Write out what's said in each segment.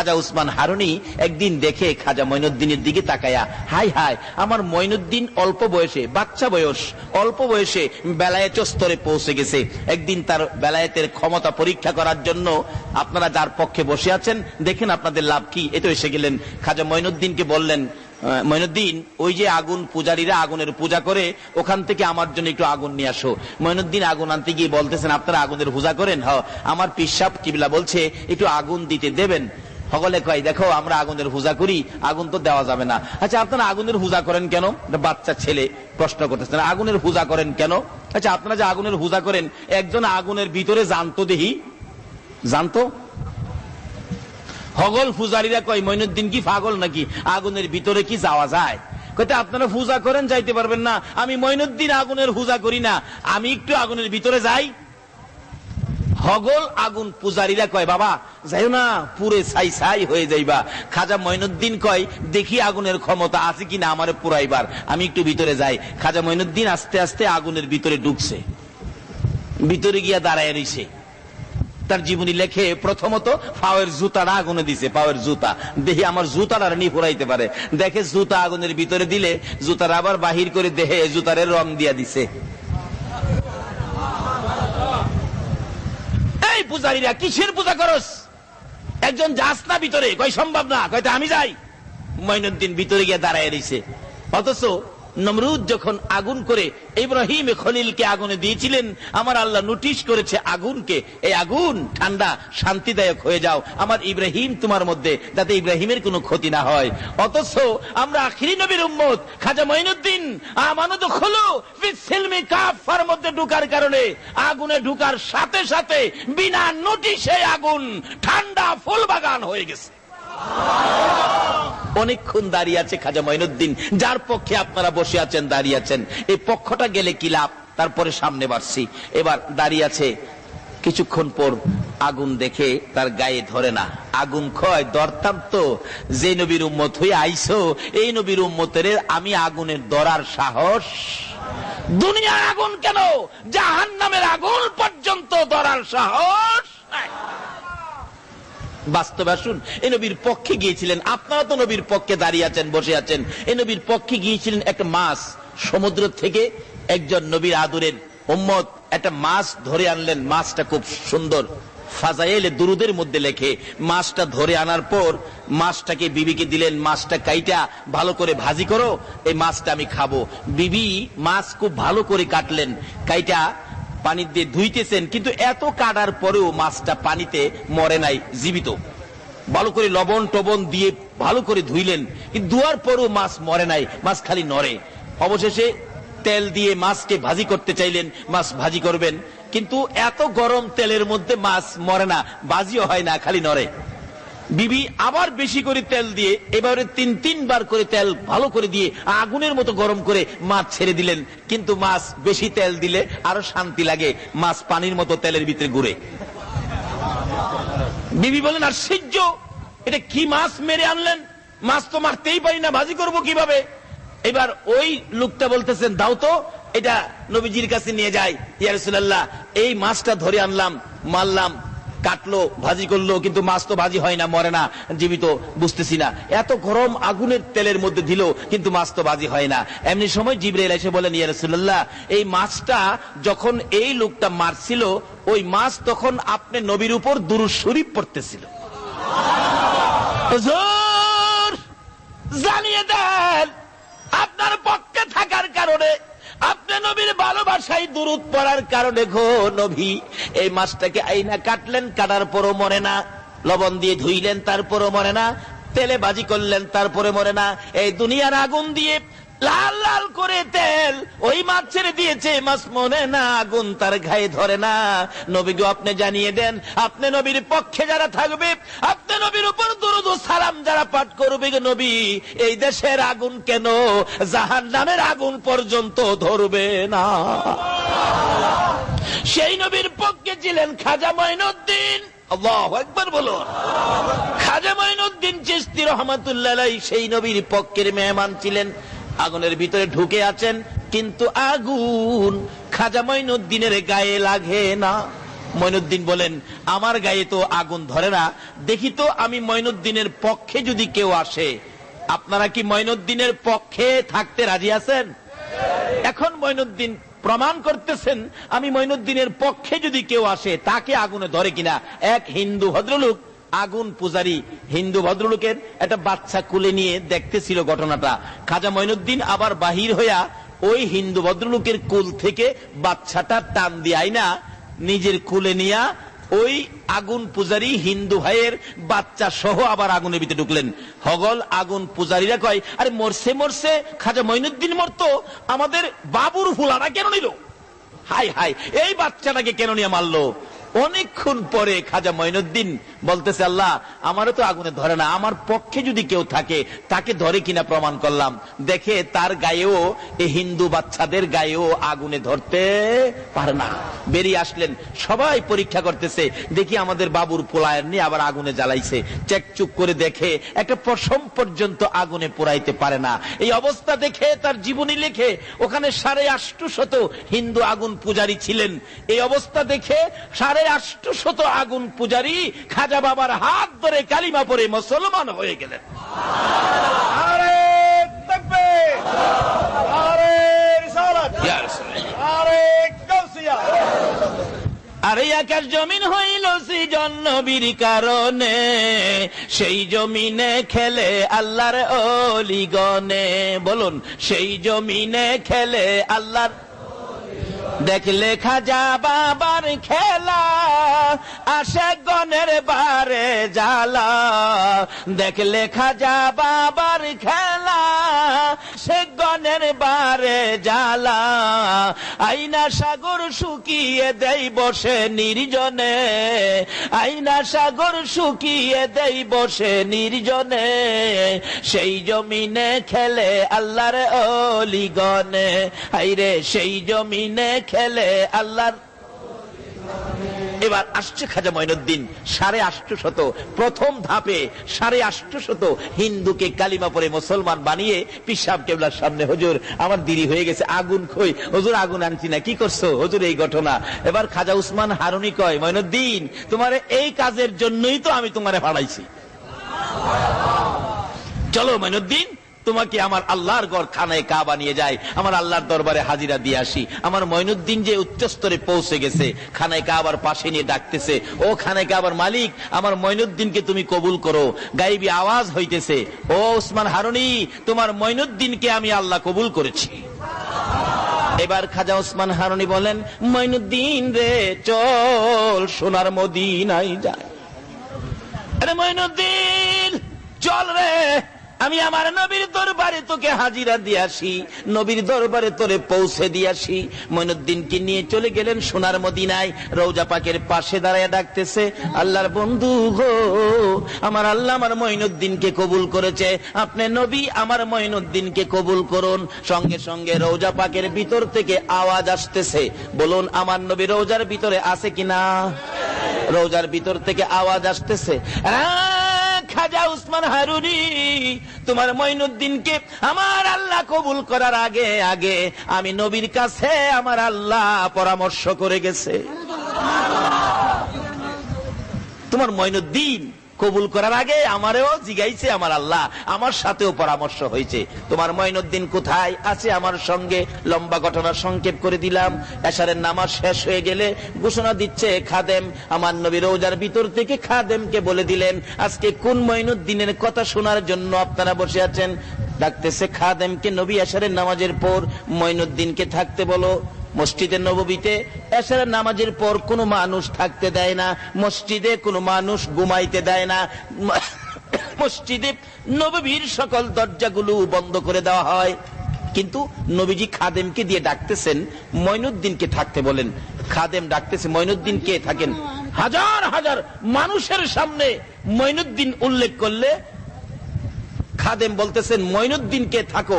খাজা উসমান হারুনি একদিন দেখে খাজা মঈনুদ্দিনের দিকে তাকায়া, হাই হাই, আমার মঈনুদ্দিন অল্প বয়সে, বাচ্চা বয়স, অল্প বয়সে বেলায়েত স্তরে পৌঁছে গেছে। একদিন তার বেলায়েতের ক্ষমতা পরীক্ষা করার জন্য আপনারা যার পক্ষে বসে আছেন দেখেন আপনাদের লাভ কি। এতো এসে গেলেন, খাজা মঈনুদ্দিনকে বললেন, মঈনুদ্দিন, ওই যে আগুন পূজারীরা আগুনের পূজা করে, ওখান থেকে আমার জন্য একটু আগুন নিয়ে আসো। মঈনুদ্দিন আগুন আনতে গিয়ে বলতেছেন, আপনারা আগুনের পূজা করেন? হ্যাঁ, আমার পিসাব কিবলা বলছে একটু আগুন দিতে দেবেন। সকলে কয়, দেখো আমরা আগুনের পূজা করি, আগুন তো দেওয়া যাবে না। আচ্ছা, আপনারা আগুনের পূজা করেন কেন? বাচ্চা ছেলে প্রশ্ন করতেছেন, আগুনের পূজা করেন কেন? আচ্ছা, আপনারা যে আগুনের পূজা করেন, একজন আগুনের ভিতরে জানতো, দেখি জানতো? হগল পূজারীরা কয়, মঈনুদ্দিন কি পাগল নাকি, আগুনের ভিতরে কি যাওয়া যায়? কইতে, আপনারা পূজা করেন, যাইতে পারবেন না। আমি মঈনুদ্দিন আগুনের পূজা করি না, আমি একটু আগুনের ভিতরে যাই। হগল আগুন পূজারীরা কয়, বাবা যাইও না, পুরে ছাই ছাই হয়ে যাইবা। খাজা মঈনুদ্দিন কয়, দেখি আগুনের ক্ষমতা আছে কিনা আমারে পুরাইবার, আমি একটু ভিতরে যাই। খাজা মঈনুদ্দিন আস্তে আস্তে আগুনের ভিতরে ঢুকছে, ভিতরে গিয়া দাঁড়ায় রইছে। তার জীবনী লেখে, প্রথমত পাওয়ের জুতাটা আগুনে দিছে, পাওয়ের জুতা, দেখি আমার জুতাটা নি পুরাইতে পারে। দেখে জুতা আগুনের ভিতরে দিলে জুতার আবার বাহির করে দেহে জুতারে রং দিয়া দিছে। এই পূজারীরা কিসের পূজা করস? একজন যাস না ভিতরে? কই সম্ভব না। কইতে, আমি যাই। মঈনুদ্দিন ভিতরে গিয়ে দাঁড়ায় রইছে। অথচ নমরুদ যখন আগুন করে ইব্রাহিম খলিলকে আগুনে দিয়েছিলেন, আমার আল্লাহ নোটিশ করেছে আগুনকে, এই আগুন ঠান্ডা শান্তিদায়ক হয়ে যাও, আমার ইব্রাহিম তোমার মধ্যে, যাতে ইব্রাহিমের কোনো ক্ষতি না হয়। অথচ আমরা আখিরি নবীর উম্মত, খাজা মঈনুদ্দিন আমানত খোলো ফিসসিলমি কাফার মধ্যে ঢুকার কারণে আগুনে ঢুকার সাথে সাথে বিনা নোটিশে আগুন ঠান্ডা ফুল বাগান হয়ে গেছে। অনেকক্ষণ দাঁড়িয়ে আছে খাজা মঈনুদ্দিন, যার পক্ষে আপনারা বসে আছেন, দাঁড়িয়ে আছেন। এই পক্ষটা গেলে কি লাভ? তারপরে সামনে বাড়ছি। এবার দাঁড়িয়ে আছে, কিছুক্ষণ পর আগুন দেখে তার গায়ে ধরে না। আগুন কয়, ধরতাম তো, যে নবীর উম্মত হয়ে আইছো, এই নবীর উম্মতের আমি আগুনের ধরার সাহস? দুনিয়ার আগুন কেন, জাহান্নামের আগুন পর্যন্ত ধরার সাহস? বাস্তবে আসুন, এই নবীর পক্ষে গিয়েছিলেন, আপনারা তো নবীর পক্ষে দাঁড়িয়ে আছেন, বসে আছেন। এই নবীর পক্ষে গিয়েছিলেন একটা মাছ, সমুদ্র থেকে একজন নবীর আদরের উম্মত একটা মাছ ধরে আনলেন। মাছটা খুব সুন্দর, ফাজাইলে দুরুদের মধ্যে লেখে, মাছটা ধরে আনার পর মাছটাকে বিবিকে দিলেন, মাছটা কাইটা ভালো করে ভাজি করো, এই মাছটা আমি খাবো। বিবি মাছ খুব ভালো করে কাটলেন, কাইটা পানি দিয়ে ধুইতেছেন, কিন্তু এত কাটার পরেও মাছটা পানিতে মরে নাই, জীবিত। ভালো করে লবণ টবণ দিয়ে ভালো করে ধুইলেন, কিন্তু ধোয়ার পরেও মাছ মরে নাই, মাছ খালি নড়ে। অবশেষে তেল দিয়ে মাছকে ভাজি করতে চাইলেন, মাছ ভাজি করবেন, কিন্তু এত গরম তেলের মধ্যে মাছ মরে না, ভাজিও হয় না, খালি নড়ে। বিবি আবার বেশি করে তেল দিয়ে, এবারে তিনবার করে তেল ভালো করে দিয়ে আগুনের মতো গরম করে মাছ ছেড়ে দিলেন, কিন্তু মাছ বেশি তেল দিলে আরো শান্তি লাগে, মাছ পানির মতো তেলের ভিতরে ঘুরে। বিবি বলেন, আশ্চর্য, এটা কি মাছ মেরে আনলেন? মাছ তো মারতেই পারি না, ভাজি করব কিভাবে? এবার ওই লোকটা বলতেছেন, দাও তো, এটা নবীজির কাছে নিয়ে যায়। ইয়া রাসূলুল্লাহ, এই মাছটা ধরে আনলাম, মারলাম, কাটলো, ভাজি করলো, কিন্তু মাছ তো ভাজি হয় না, মরে না, জীবিত, বুঝতেছি না। এত গরম আগুনের তেলের মধ্যে দিল, কিন্তু মাছ তো ভাজি হয় না। এমনি সময় জিবরাইল এসে বলেন, ইয়া রাসূলুল্লাহ, এই মাছটা যখন এই লোকটা মারছিল, ওই মাছ তখন আপনি নবীর উপর দুরূদ শরীফ পড়তেছিল। হুজুর, জানিয়ে দেন, আপনার পক্ষে থাকার কারণে, আপনি নবীর ভালোবাসায় দুরূদ পড়ার কারণে গো নবী, এই মাছটাকে আইনা কাটলেন, কাটার পরও মরে না, লবণ দিয়ে ধুইলেন, তারপরও মরে না, তেলে ভাজি করলেন, তারপরে মরে না। এই দুনিয়ার আগুন দিয়ে লাল লাল করে তেল ওই মাছ ছেড়ে দিয়েছে, মাছ মরে না, আগুন তার গায়ে ধরে না। নবী গো, আপনি জানিয়ে দেন, আপনি নবীর পক্ষে যারা থাকবে, আপনি নবীর উপর দুরূদ ও সালাম যারা পাঠ করবে গো নবী, এই দেশের আগুন কেন, জাহান্নামের আগুন পর্যন্ত ধরবে না। সেই নবীর পক্ষে ছিলেন খাজা মঈনুদ্দিন। আল্লাহু আকবার বলুন। খাজা মঈনুদ্দিন চিশতি রহমাতুল্লাহ আলাইহি সেই নবীর পক্ষের মেহমান ছিলেন। আগুনের ভিতরে ঢুকে আছেন, কিন্তু আগুন খাজা মঈনুদ্দিনের গায়ে লাগে না। মঈনুদ্দিন বলেন, আমার গায়ে তো আগুন ধরে না, দেখি তো আমি মঈনুদ্দিনের পক্ষে যদি কেউ আসে। আপনারা কি মঈনুদ্দিনের পক্ষে থাকতে রাজি আছেন? এখন মঈনুদ্দিন প্রমাণ করতেছেন, আমি মঈনুদ্দিনের পক্ষে যদি কেউ আসে তাকে আগুনে ধরে কিনা। এক হিন্দু ভদ্রলোক, আগুন পূজারী হিন্দু ভদ্রলোকের একটা বাচ্চা কুলে নিয়ে দেখতেছিল ঘটনাটা। খাজা মঈনুদ্দিন আবার বাহির হইয়া ওই হিন্দু ভদ্রলোকের কুল থেকে বাচ্চাটা টান দিয়াই না নিজের কুলে নিয়া ওই আগুন পূজারী হিন্দু ভাইয়ের বাচ্চা সহ আবার আগুনের ভিতরে ঢুকলেন। হগল আগুন পূজারীরা কয়, আরে মরছে মরছে, খাজা মঈনুদ্দিন মরতো, আমাদের বাবুর ফুলাটা কেন নিল? হাই হাই, এই বাচ্চাটাকে কেন নিয়ে মারলো? অনেকক্ষণ পরে খাজা মঈনুদ্দিন বলতেছে, আল্লাহ আমারও তো আগুনে ধরে না, আমার পক্ষে যদি কেউ থাকে তাকে ধরে কিনা প্রমাণ করলাম। দেখে তার গায়েও, এই হিন্দু বাচ্চাদের গায়েও আগুনে ধরতে পারে না। বেরিয়ে আসলেন, সবাই পরীক্ষা করতেছে, দেখি আমাদের বাবুর পোলায়ের নিয়ে আবার আগুনে জ্বালাইছে। চেকচুক করে দেখে একটা পশম পর্যন্ত আগুনে পোড়াইতে পারে না। এই অবস্থা দেখে তার জীবনী লেখে, ওখানে 850 হিন্দু আগুন পূজারী ছিলেন। এই অবস্থা দেখে 850 আগুন পূজারী খাজা বাবার হাত ধরে কালিমা পড়ে মুসলমান হয়ে গেলেন। আরে তাকবীর, আরে রিসালাত, আরে গাউসিয়া। আরে আকাশ জমিন হইল সৃজন নবীর কারণে, সেই জমিনে খেলে আল্লাহর ওলিগণে। বলুন, সেই জমিনে খেলে আল্লাহর। দেখলে খাজা বাবার খেলা, আসে গনের বারে জ্বালা। দেখলে খাজা বাবার খেলা, সে গনের বারে জ্বালা। আইনা সাগর শুকিয়ে দেই বসে নির্জনে, আইনা সাগর শুকিয়ে দেই বসে নির্জনে। সেই জমিনে খেলে আল্লাহর ওলিগণে, হাইরে সেই জমিনে খেলে আল্লাহর। এবার আসছে খাজা মঈনুদ্দিন 850, প্রথম ধাপে 850 হিন্দুকে কালিমা পড়ে মুসলমান বানিয়ে পিসাব কেবলার সামনে, হুজুর আমার দেরি হয়ে গেছে, আগুন কই? হুজুর আগুন আনছি না। কি করছো হুজুর? এই ঘটনা। এবার খাজা উসমান হারুনি কয়, মঈনুদ্দিন তোমার এই কাজের জন্যই তো আমি তোমারে ভাড়াইছি। চলো মঈনুদ্দিন, তোমাকে আমার আল্লাহর ঘর খানায় কাবা নিয়ে যায়, আমার আল্লাহর দরবারে হাজিরা দিয়ে আসি। আমার মঈনুদ্দিন যে উচ্চ স্তরে পৌঁছে গেছে, খানায় কাবার পাশে নিয়ে ডাকতেছে, ও খানায় কাবার মালিক, আমার মঈনুদ্দিনকে তুমি কবুল করো। গায়েবী আওয়াজ হইতেছে, ও উসমান হারুনি, তোমার মঈনুদ্দিনকে আমি আল্লাহ কবুল করেছি। এবার খাজা উসমান হারুনি বলেন, মঈনুদ্দিন রে চল সোনার মদিনায় যায়। আরে মঈনুদ্দিন চল রে, আমি আমার নবীর দরবারে তোকে হাজিরা দিয়ে আসি, নবীর দরবারে তোরে পৌঁছে দিয়ে আসি। মঈনুদ্দিনকে নিয়ে চলে গেলেন সোনার মদিনায়। রওজা পাকের পাশে দাঁড়ায় ডাকতেছে, আল্লাহর বন্ধু গো, আমার আল্লাহ আমার মঈনুদ্দিনকে কবুল করেছে, আপনি নবী আমার মঈনুদ্দিনকে কবুল করুন। সঙ্গে সঙ্গে রওজা পাকের ভিতর থেকে আওয়াজ আসতেছে, বলুন আমার নবী রওজার ভিতরে আছে কিনা? রওজার ভিতর থেকে আওয়াজ আসতেছে, খাজা উসমান হারুনি, তোমার মঈনুদ্দিনকে আমার আল্লাহ কবুল করার আগে আগে আমি নবীর কাছে আমার আল্লাহ পরামর্শ করে গেছে। তোমার মঈনুদ্দিন কবুল করার আগে আমারও জিগাইছে আমার আল্লাহ, আমার সাথেও পরামর্শ হয়েছে। তোমার মঈনুদ্দিন কোথায় আছে? আমার সঙ্গে। লম্বা ঘটনা সংক্ষেপ করে দিলাম। এশারের নামাজ শেষ হয়ে গেলে ঘোষণা দিচ্ছে খাদেম, আমার নবী রওজার ভিতর থেকে খাদেমকে বলে দিলেন, আজকে কোন মঈনুদ্দিনের কথা শোনার জন্য আপনারা বসে আছেন? ডাকতেছে খাদেমকে, নবী এশারের নামাজের পর মঈনুদ্দিনকে থাকতে বলো। মসজিদে নববীতে এশারের নামাজের পর কোনো মানুষ থাকতে দেয় না, মসজিদে কোনো মানুষ ঘুমাইতে দেয় না, মসজিদে নববীর সকল দরজাগুলো বন্ধ করে দেওয়া হয়। কিন্তু নবীজি খাদেমকে দিয়ে ডাকতেছেন, মঈনুদ্দিনকে থাকতে বলেন। খাদেম ডাকতেছে, মঈনুদ্দিন কে থাকেন? হাজার হাজার মানুষের সামনে মঈনুদ্দিন উল্লেখ করলে খাদেম বলতেছেন, মঈনুদ্দিনকে থাকো।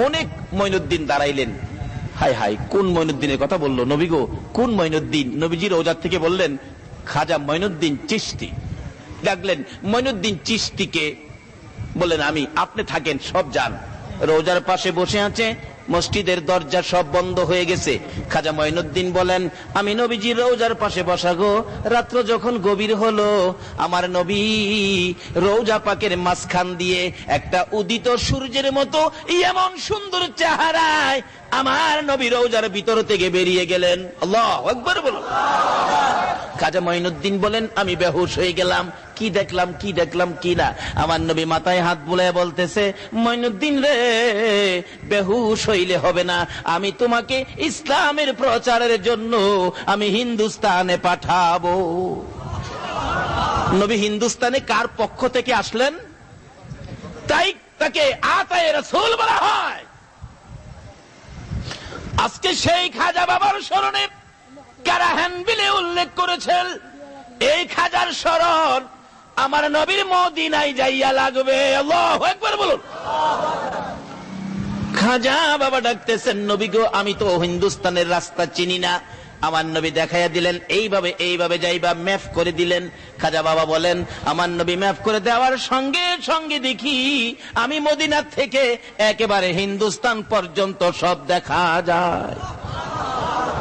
অনেক মঈনুদ্দিন দাঁড়াইলেন। হাই হাই, কোন মঈনুদ্দিনের কথা বললো নবী গো? কোন মঈনুদ্দিন? নবীজি রওজা থেকে বললেন, খাজা মঈনুদ্দিন চিশতি। ডাকলেন মঈনুদ্দিন চিশতিকে, বললেন আমি, আপনি থাকেন, সব যান। রওজার পাশে বসে আছে মসজিদের দরজা সব বন্ধ হয়ে গেছে। খাজা মঈনুদ্দিন বলেন, আমি নবীজির রওজার পাশে বসা গো, রাত্র যখন গভীর হলো, আমার নবী রওজা পাকের মাঝখান দিয়ে একটা উদিত সূর্যের মতো এমন সুন্দর চেহারায় আমার নবী রওজার ভিতর থেকে বেরিয়ে গেলেন। আল্লাহু আকবার বলুন। খাজা মঈনুদ্দিন বলেন, আমি বেহুশ হয়ে গেলাম, কি দেখলাম কি দেখলাম কি না। আমার নবী মাথায় হাত বুলায় বলতেছে, মঈনুদ্দিন রে, বেহুশ হইলে হবে না, আমি তোমাকে ইসলামের প্রচারের জন্য আমি হিন্দুস্তানে পাঠাবো। নবী হিন্দুস্তানে কার পক্ষ থেকে আসলেন? তাই তাকে আতায়ে রাসূল বলা হয়। আজকে সেই খাজা বাবার স্মরণে কারাহান বিলে উল্লেখ করেছেন, এই খাজার স্মরণ আমার নবীর মদিনায় যাইয়া লাগবে। আল্লাহু আকবার বলুন। খাজা বাবা ডাকতেছেন, নবী গো, আমি তো হিন্দুস্তানের রাস্তা চিনি না। আমার নবী দেখাইয়া দিলেন, এইভাবে এইভাবে যাইবা, ম্যাপ করে দিলেন। খাজা বাবা বলেন, আমার নবী ম্যাপ করে দেওয়ার সঙ্গে সঙ্গে দেখি আমি মদিনা থেকে একেবারে হিন্দুস্তান পর্যন্ত সব দেখা যায়।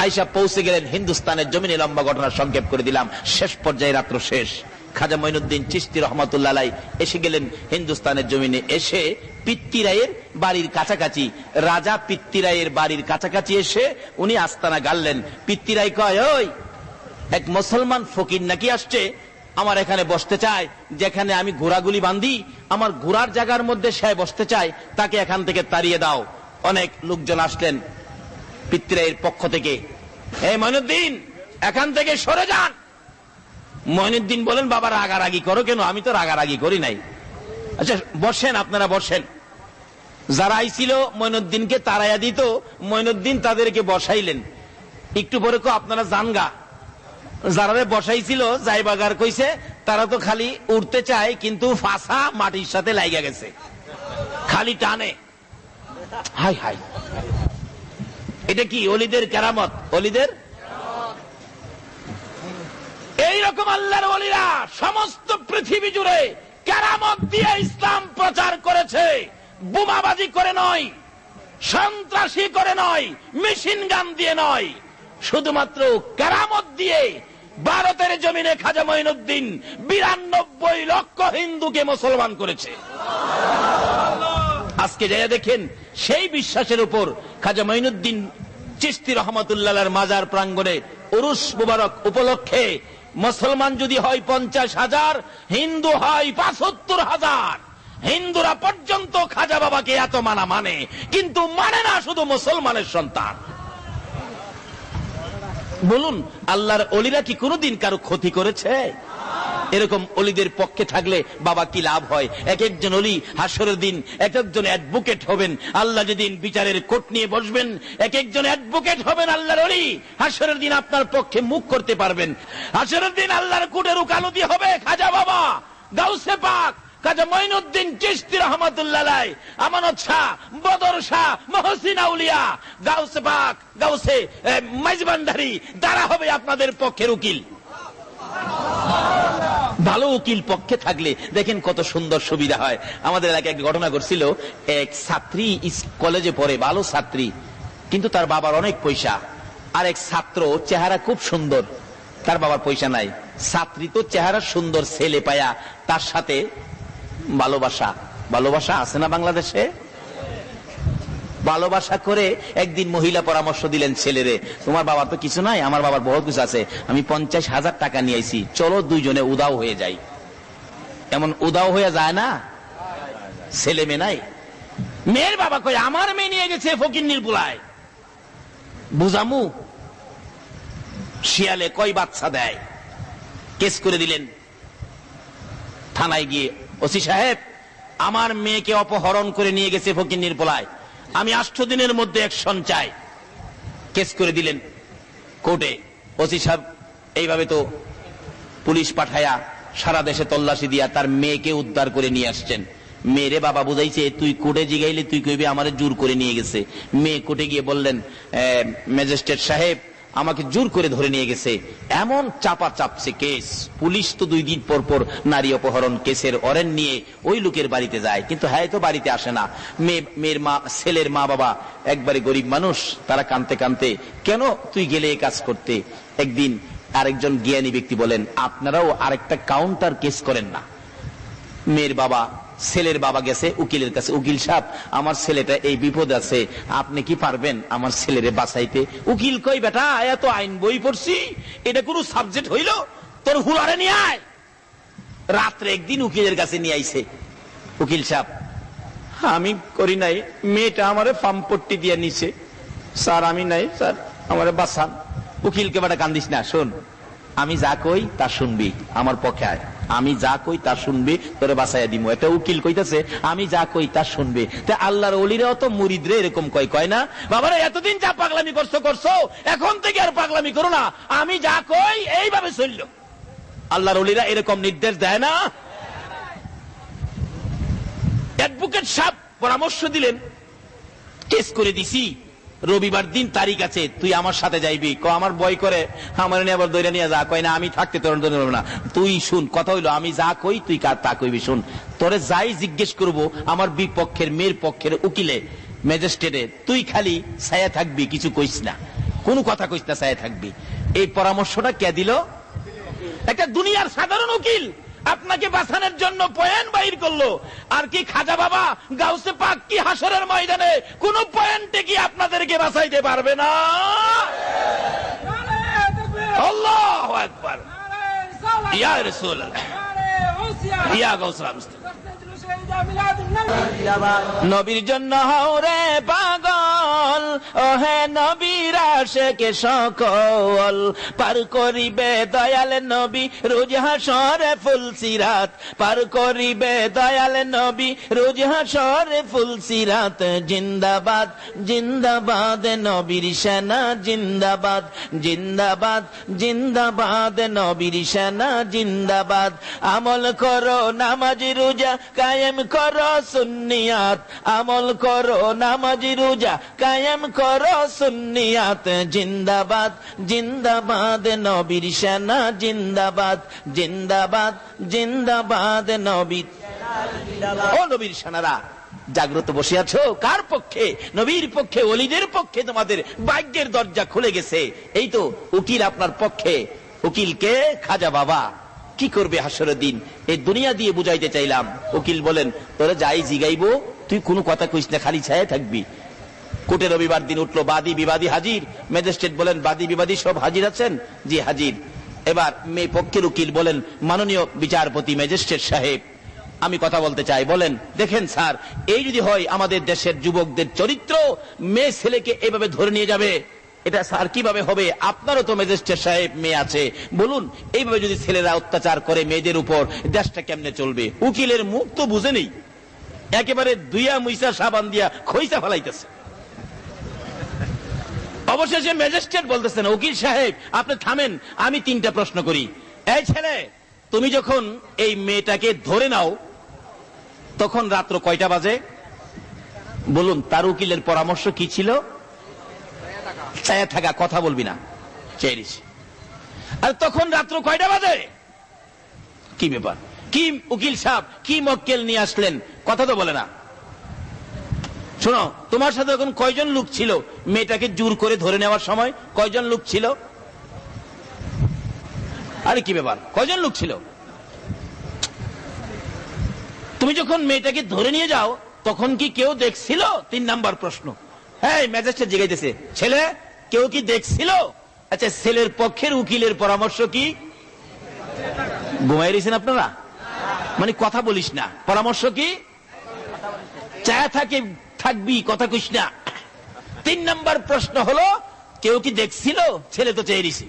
আইসা পৌঁছে গেলেন হিন্দুস্তানের জমিনে। লম্বা ঘটনা সংক্ষেপ করে দিলাম, শেষ পর্যায়ে রাত্র শেষ। খাজা মঈনুদ্দিন চিশতি রহমাতুল্লাহ আলাইহি এসে গেলেন হিন্দুস্তানের জমিনে। এসে পিত্তিরায়ের বাড়ির কাছাকাছি, রাজা পিত্তিরায়ের বাড়ির কাছাকাছি এসে উনি আস্তানা গাড়লেন। পিত্তিরাই কয়, ওই এক মুসলমান ফকির নাকি আসছে, আমার এখানে বসতে চায়, যেখানে আমি ঘোড়াগুলি বাঁধি, আমার ঘোড়ার জায়গার মধ্যে সে বসতে চায়, তাকে এখান থেকে তাড়িয়ে দাও। অনেক লোকজন আসলেন পিত্তিরায়ের পক্ষ থেকে, এই মঈনুদ্দিন এখান থেকে সরে যান। মঈনুদ্দিন বলেন, বাবা রাগারাগি করো কেন? আমি তো রাগারাগি করি নাই। আচ্ছা বসেন, আপনারা বসেন। যারা আইছিল মঈনুদ্দিনকে তাড়াইয়া দিত, মঈনুদ্দিন তাদেরকে বসাইলেন। একটু পরে কো, আপনারা জানগা। যারা বসাইছিল যাইবাগার কইছে, তারা তো খালি উঠতে চায়, কিন্তু ফাঁসা মাটির সাথে লাইগা গেছে, খালি টানে। হাই হাই, এটা কি ওলিদের কেরামত? ওলিদের এইরকম আল্লাহর ওলিরা সমস্ত পৃথিবী জুড়ে কেরামত দিয়ে ইসলাম প্রচার করেছে। বোমাবাজি করে নয়, সন্ত্রাসী করে নয়, মেশিন গান দিয়ে নয়, শুধুমাত্র কেরামত দিয়ে ভারতের জমিনে খাজা মঈনুদ্দিন 92 লক্ষ হিন্দুকে মুসলমান করেছে। আজকে যাইয়া দেখেন, সেই বিশ্বাসের উপর খাজা মঈনুদ্দিন চিশতি রহমাতুল্লাহ আলাইহির মাজার প্রাঙ্গণে উরুস মুবারক উপলক্ষে মুসলমান যদি হয় 50,000, হিন্দু হয় 75,000। হিন্দুরা পর্যন্ত খাজা বাবাকে এত মানে, কিন্তু মানে না শুধু মুসলমানের সন্তান। বলুন, আল্লাহর ওলিরা কি কোনোদিন কারো ক্ষতি করেছে? এরকম ওলিদের পক্ষে থাকলে বাবা কি লাভ হয়? এক একজন ওলি হাসরের দিন এক একজন অ্যাডভোকেট হবেন। আল্লাহ যেদিন বিচারের কোর্ট নিয়ে বসবেন, এক একজন অ্যাডভোকেট হবেন আল্লাহর ওলি। হাসরের দিন আপনার পক্ষে মুখ করতে পারবেন। হাসরের দিন আল্লাহর কোর্টের উকালতি হবে খাজা বাবা, গাউসে পাক, খাজা মঈনুদ্দিন চিশতি রহমাতুল্লাহ আলাইহি, আমানত শাহ, বদর শাহ, মহসিন আউলিয়া, গাউসে পাক, গাউসে মাইজবান্ডারি, তারা হবে আপনাদের পক্ষের উকিল। ভালো উকিল পক্ষে থাকলে দেখেন কত সুন্দর সুবিধা হয়। আমাদের এলাকায় এক ঘটনা ঘটছিল, এক ছাত্রী কলেজে পড়ে, ভালো ছাত্রী, কিন্তু তার বাবার অনেক পয়সা। আর এক ছাত্র চেহারা খুব সুন্দর, তার বাবার পয়সা নাই। ছাত্রী তো চেহারা সুন্দর, ছেলে পায়া তার সাথে ভালোবাসা, ভালোবাসা আছে না বাংলাদেশে? ভালোবাসা করে একদিন মহিলা পরামর্শ দিলেন ছেলেরে, তোমার বাবার তো কিছু নাই, আমার বাবার বহুত কিছু আছে, আমি 50,000 টাকা নিয়ে আইছি, চলো দুইজনে উদাও হয়ে যাই। এমন উদাও হয়ে যায় না, ছেলে মেয়ে নাই। মেয়ের বাবা কই, আমার মেয়ে নিয়ে গেছে ফকিন্নির পোলায়, বুঝামু? শিয়ালে কয় বাচ্চা দেয়। কেস করে দিলেন থানায় গিয়ে, ওসি সাহেব আমার মেয়েকে অপহরণ করে নিয়ে গেছে ফকিন্নির পোলায়, আমি 8 দিনের মধ্যে অ্যাকশন চাই। কেস করে দিলেন কোর্টে। ওসি সাহেব এইভাবে তো পুলিশ পাঠায়া সারা দেশে তল্লাশি দিয়া তার মেয়েকে উদ্ধার করে নিয়ে আসছেন। মেয়েরে বাবা বুঝাইছে, তুই কোর্টে জিগাইলে তুই কইবি আমারে জোর করে নিয়ে গেছে। মেয়ে কোর্টে গিয়ে বললেন, ম্যাজিস্ট্রেট সাহেব আমাকে জোর করে ধরে নিয়ে গেছে। এমন চাপা চাপছে কেস, পুলিশ তো 2 দিন পর পর নারী অপহরণ কেসের ওয়ারেন্ট নিয়ে ওই লোকের বাড়িতে যায়, কিন্তু হ্যাঁ তো বাড়িতে আসে না। মেয়ের মা, ছেলের মা বাবা একবারে গরিব মানুষ, তারা কাঁদতে কাঁদতে, কেন তুই গেলে এই কাজ করতে? একদিন আরেকজন জ্ঞানী ব্যক্তি বলেন, আপনারাও আরেকটা কাউন্টার কেস করেন না। মেয়ের বাবা, ছেলের বাবা গেছে উকিলের কাছে, উকিল সাহেব আমার ছেলেটা এই বিপদ আছে, আপনি কি পারবেন আমার ছেলেরে বাঁচাইতে? উকিল কই, বেটা এত আইন বই পড়ছি, এটা কোন সাবজেক্ট হইল? তোর হুলারে নিয়ে আয়। রাত্রে একদিন উকিলের কাছে নিয়ে আইছে। উকিল সাহেব, আমি করি নাই, মেয়েটা আমারে পাম্পট্টি দিয়ে নিছে স্যার, আমি নাই স্যার, আমারে বাঁচান। উকিলকে বেটা কান্দিস না, শোন আমি যা কই তা শুনবি, আমার পক্ষে আয়, আমি যা কই তা শুনবি, তোরে বাঁচাইয়া দিমু। এটা উকিল কইতাছে আমি যা কই তা শুনবি। তা আল্লাহর ওলিরাও তো মুরিদরে এরকম কয় না, বাবারা এতদিন যা পাগলামি করছো, এখন থেকে আর পাগলামি করো না, আমি যা কই এইভাবে চলল। আল্লাহর ওলিরা এরকম নির্দেশ দেয় না? অ্যাডভোকেট সাহেব পরামর্শ দিলেন, কেস করে দিছি, রবিবার দিন তারিখ আছে, তুই আমার সাথে যাইবি। আমার ভয় করে, আমার নিয়ে আবার দৈরা নিয়ে যা কয় না, আমি থাকতে তোর না। তুই শুন, কথা হইলো আমি যা কই তুই তা কইবি। শুন, তোরে যাই জিজ্ঞেস করব আমার বিপক্ষের মেয়ের পক্ষের উকিলে ম্যাজিস্ট্রেটে, তুই খালি ছায়া থাকবি, কিছু কইস না, কোনো কথা কইস না, ছায়া থাকবি। এই পরামর্শটা কে দিল? একটা দুনিয়ার সাধারণ উকিল আপনাকে বাঁচানোর জন্য পয়েন্ট বাইর করলো। আর কি খাজা বাবা গাউসে পাক কি হাসরের ময়দানে কোন পয়েন্টে কি আপনাদেরকে বাঁচাইতে পারবে না? আল্লাহু আকবার, ইয়া রাসূলুল্লাহ, ইয়া গাউসুল মুস্তাফা। নবীর জন্য হও রে পাগল, ও হে নবীর আশিক সকল, পার করিবে দয়াল নবী রোজ হাসরে ফুলসিরাত, পার করিবে দয়াল নবী রোজ হাসরে ফুলসিরাত। জিন্দাবাদ জিন্দাবাদ নবীর সেনা, জিন্দাবাদ জিন্দাবাদ জিন্দাবাদ নবীর সেনা, জিন্দাবাদ। আমল করো নামাজ রোজা কায়েম করো সুন্নিয়াত, আমল করো নামাজ রোজা কায়েম করো সুন্নিয়াত। জিন্দাবাদ জিন্দাবাদ নবীর সেনা, জিন্দাবাদ জিন্দাবাদ জিন্দাবাদ নবীর। ও নবীর সেনারা, জাগ্রত বসে আছো কার পক্ষে? নবীর পক্ষে, ওলিদের পক্ষে। তোমাদের ভাগ্যের দরজা খুলে গেছে। এই তো উকিল আপনার পক্ষে। উকিলকে খাজা বাবা কি করবে হাসরের দিন, এই দুনিয়া দিয়ে বুঝাইতে চাইলাম। উকিল বলেন, তোরা যাই জিগাইবো তুই কোনো কথা কইস না, খালি ছায়া থাকবি। কোর্টে রবিবার দিন উঠলো, বাদী বিবাদী হাজির। ম্যাজিস্ট্রেট বলেন, বাদী বিবাদী সব হাজির আছেন? জি হাজির। এবার মেয়ে পক্ষের উকিল বলেন, মাননীয় বিচারপতি ম্যাজিস্ট্রেট সাহেব, আমি কথা বলতে চাই। বলেন, দেখেন স্যার, এই যদি হয় আমাদের দেশের যুবকদের চরিত্র, মেয়ে ছেলেকে এভাবে ধরে নিয়ে যাবে, এটা স্যার কিভাবে হবে? আপনারও তো ম্যাজিস্ট্রেট সাহেব মেয়ে আছে, বলুন এইভাবে যদি ছেলেরা অত্যাচার করে মেয়েদের উপর, দেশটা কেমনে চলবে? উকিলের মুখ তো বুঝে নেই, একেবারে দুইয়া মুইসা সাবান দিয়া খইসা ফেলাইতেছে। অবশেষে ম্যাজিস্ট্রেট বলতেছেন, উকিল সাহেব আপনি থামেন, আমি 3টা প্রশ্ন করি। এই ছেলে, তুমি যখন এই মেয়েটাকে ধরে নাও তখন রাত্র কয়টা বাজে? বলুন। তার উকিলের পরামর্শ কি ছিল? ছায়া থাকা, কথা বলবি না, চেরিস। আর তখন রাত্র কয়টা বাজে? কি ব্যাপার, কি উকিল সাহেব কি মক্কেল নিয়ে আসলেন, কথা তো বলে না। শোনো, তোমার সাথে এখন কয়জন লোক ছিল মেয়েটাকে জোর করে ধরে নেওয়ার সময়? কয়জন লোক ছিল? আরে কি ব্যাপার, কয়জন লোক ছিল? তুমি যখন মেয়েটাকে ধরে নিয়ে যাও তখন কি কেউ দেখছিল? 3 নাম্বার প্রশ্ন। হ্যাঁ, ম্যাজিস্ট্রেট জিজ্ঞাসা, ছেলে কেউ কি দেখছিল? আচ্ছা, ছেলের পক্ষের উকিলের পরামর্শ কি? ঘুমাই রয়েছেন আপনারা, মানে কথা বলিস না। পরামর্শ কি? চায়া থাকবি, কথা কইস না। 3 নাম্বার প্রশ্ন হলো, কেউ কি দেখছিল? ছেলে তো চেয়ে রয়েছে।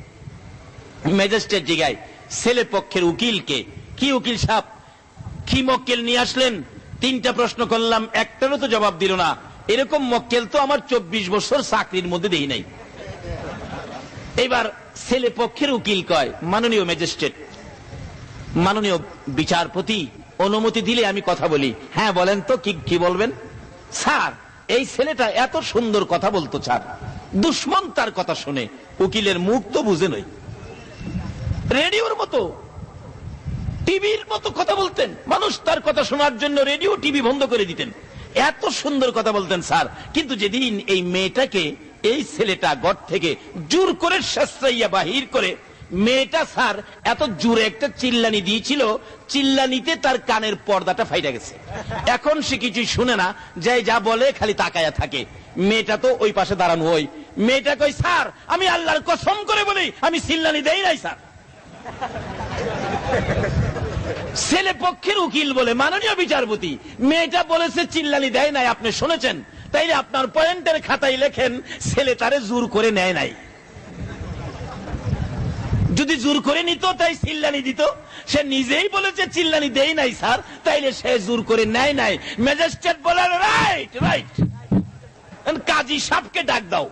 ম্যাজিস্ট্রেট জিগায় ছেলে পক্ষের উকিলকে, কি উকিল সাহেব কি মক্কেল নিয়ে আসলেন? 3টা প্রশ্ন করলাম, একটারও তো জবাব দিল না। এরকম মক্কেল তো আমার 24 বছর চাকরির মধ্যে দেই নাই। এবার ছেলে পক্ষের উকিল কয়, মাননীয় ম্যাজিস্ট্রেট, মাননীয় বিচারপতি, অনুমতি দিলে আমি কথা বলি। হ্যাঁ বলেন তো, কি বলবেন? স্যার, এই ছেলেটা এত সুন্দর কথা বলতো স্যার, দুশ্মন তার কথা শুনে, উকিলের মুখ তো বুঝে নই, রেডিওর মতো টিভির মতো কথা বলতেন, মানুষ তার কথা শোনার জন্য রেডিও টিভি বন্ধ করে দিতেন, এত সুন্দর কথা বলতেন স্যার। কিন্তু যেদিন এই মেয়েটাকে এই ছেলেটা ঘর থেকে জোর করে শাস্ত্রাইয়া বাহির করে, মেয়েটা স্যার এত জোরে একটা চিল্লানি দিয়েছিল, চিল্লানিতে তার কানের পর্দাটা ফাইটা গেছে। এখন সে কিছুই শুনে না, যাই যা বলে খালি তাকায়া থাকে। মেয়েটা তো ওই পাশে দাঁড়ানো, ওই মেয়েটা কই, স্যার আমি আল্লাহর কসম করে বলি আমি চিল্লানি দেই নাই স্যার। ছেলে পক্ষের উকিল বলে, মাননীয় বিচারপতি, মেয়েটা বলেছে চিল্লানি দেয় নাই, আপনি শুনেছেন, তাইলে আপনার পয়েন্টের খাতায় লেখেন ছেলে তারে জোর করে নেয় নাই। যদি জোর করে নিত তাই চিল্লানি দিত, সে নিজেই বলেছে চিল্লানি দেই নাই স্যার, তাইলে সে জোর করে নেয় নাই। ম্যাজিস্ট্রেট বলে রাইট রাইট, কাজী সাহেবকে ডাক দাও।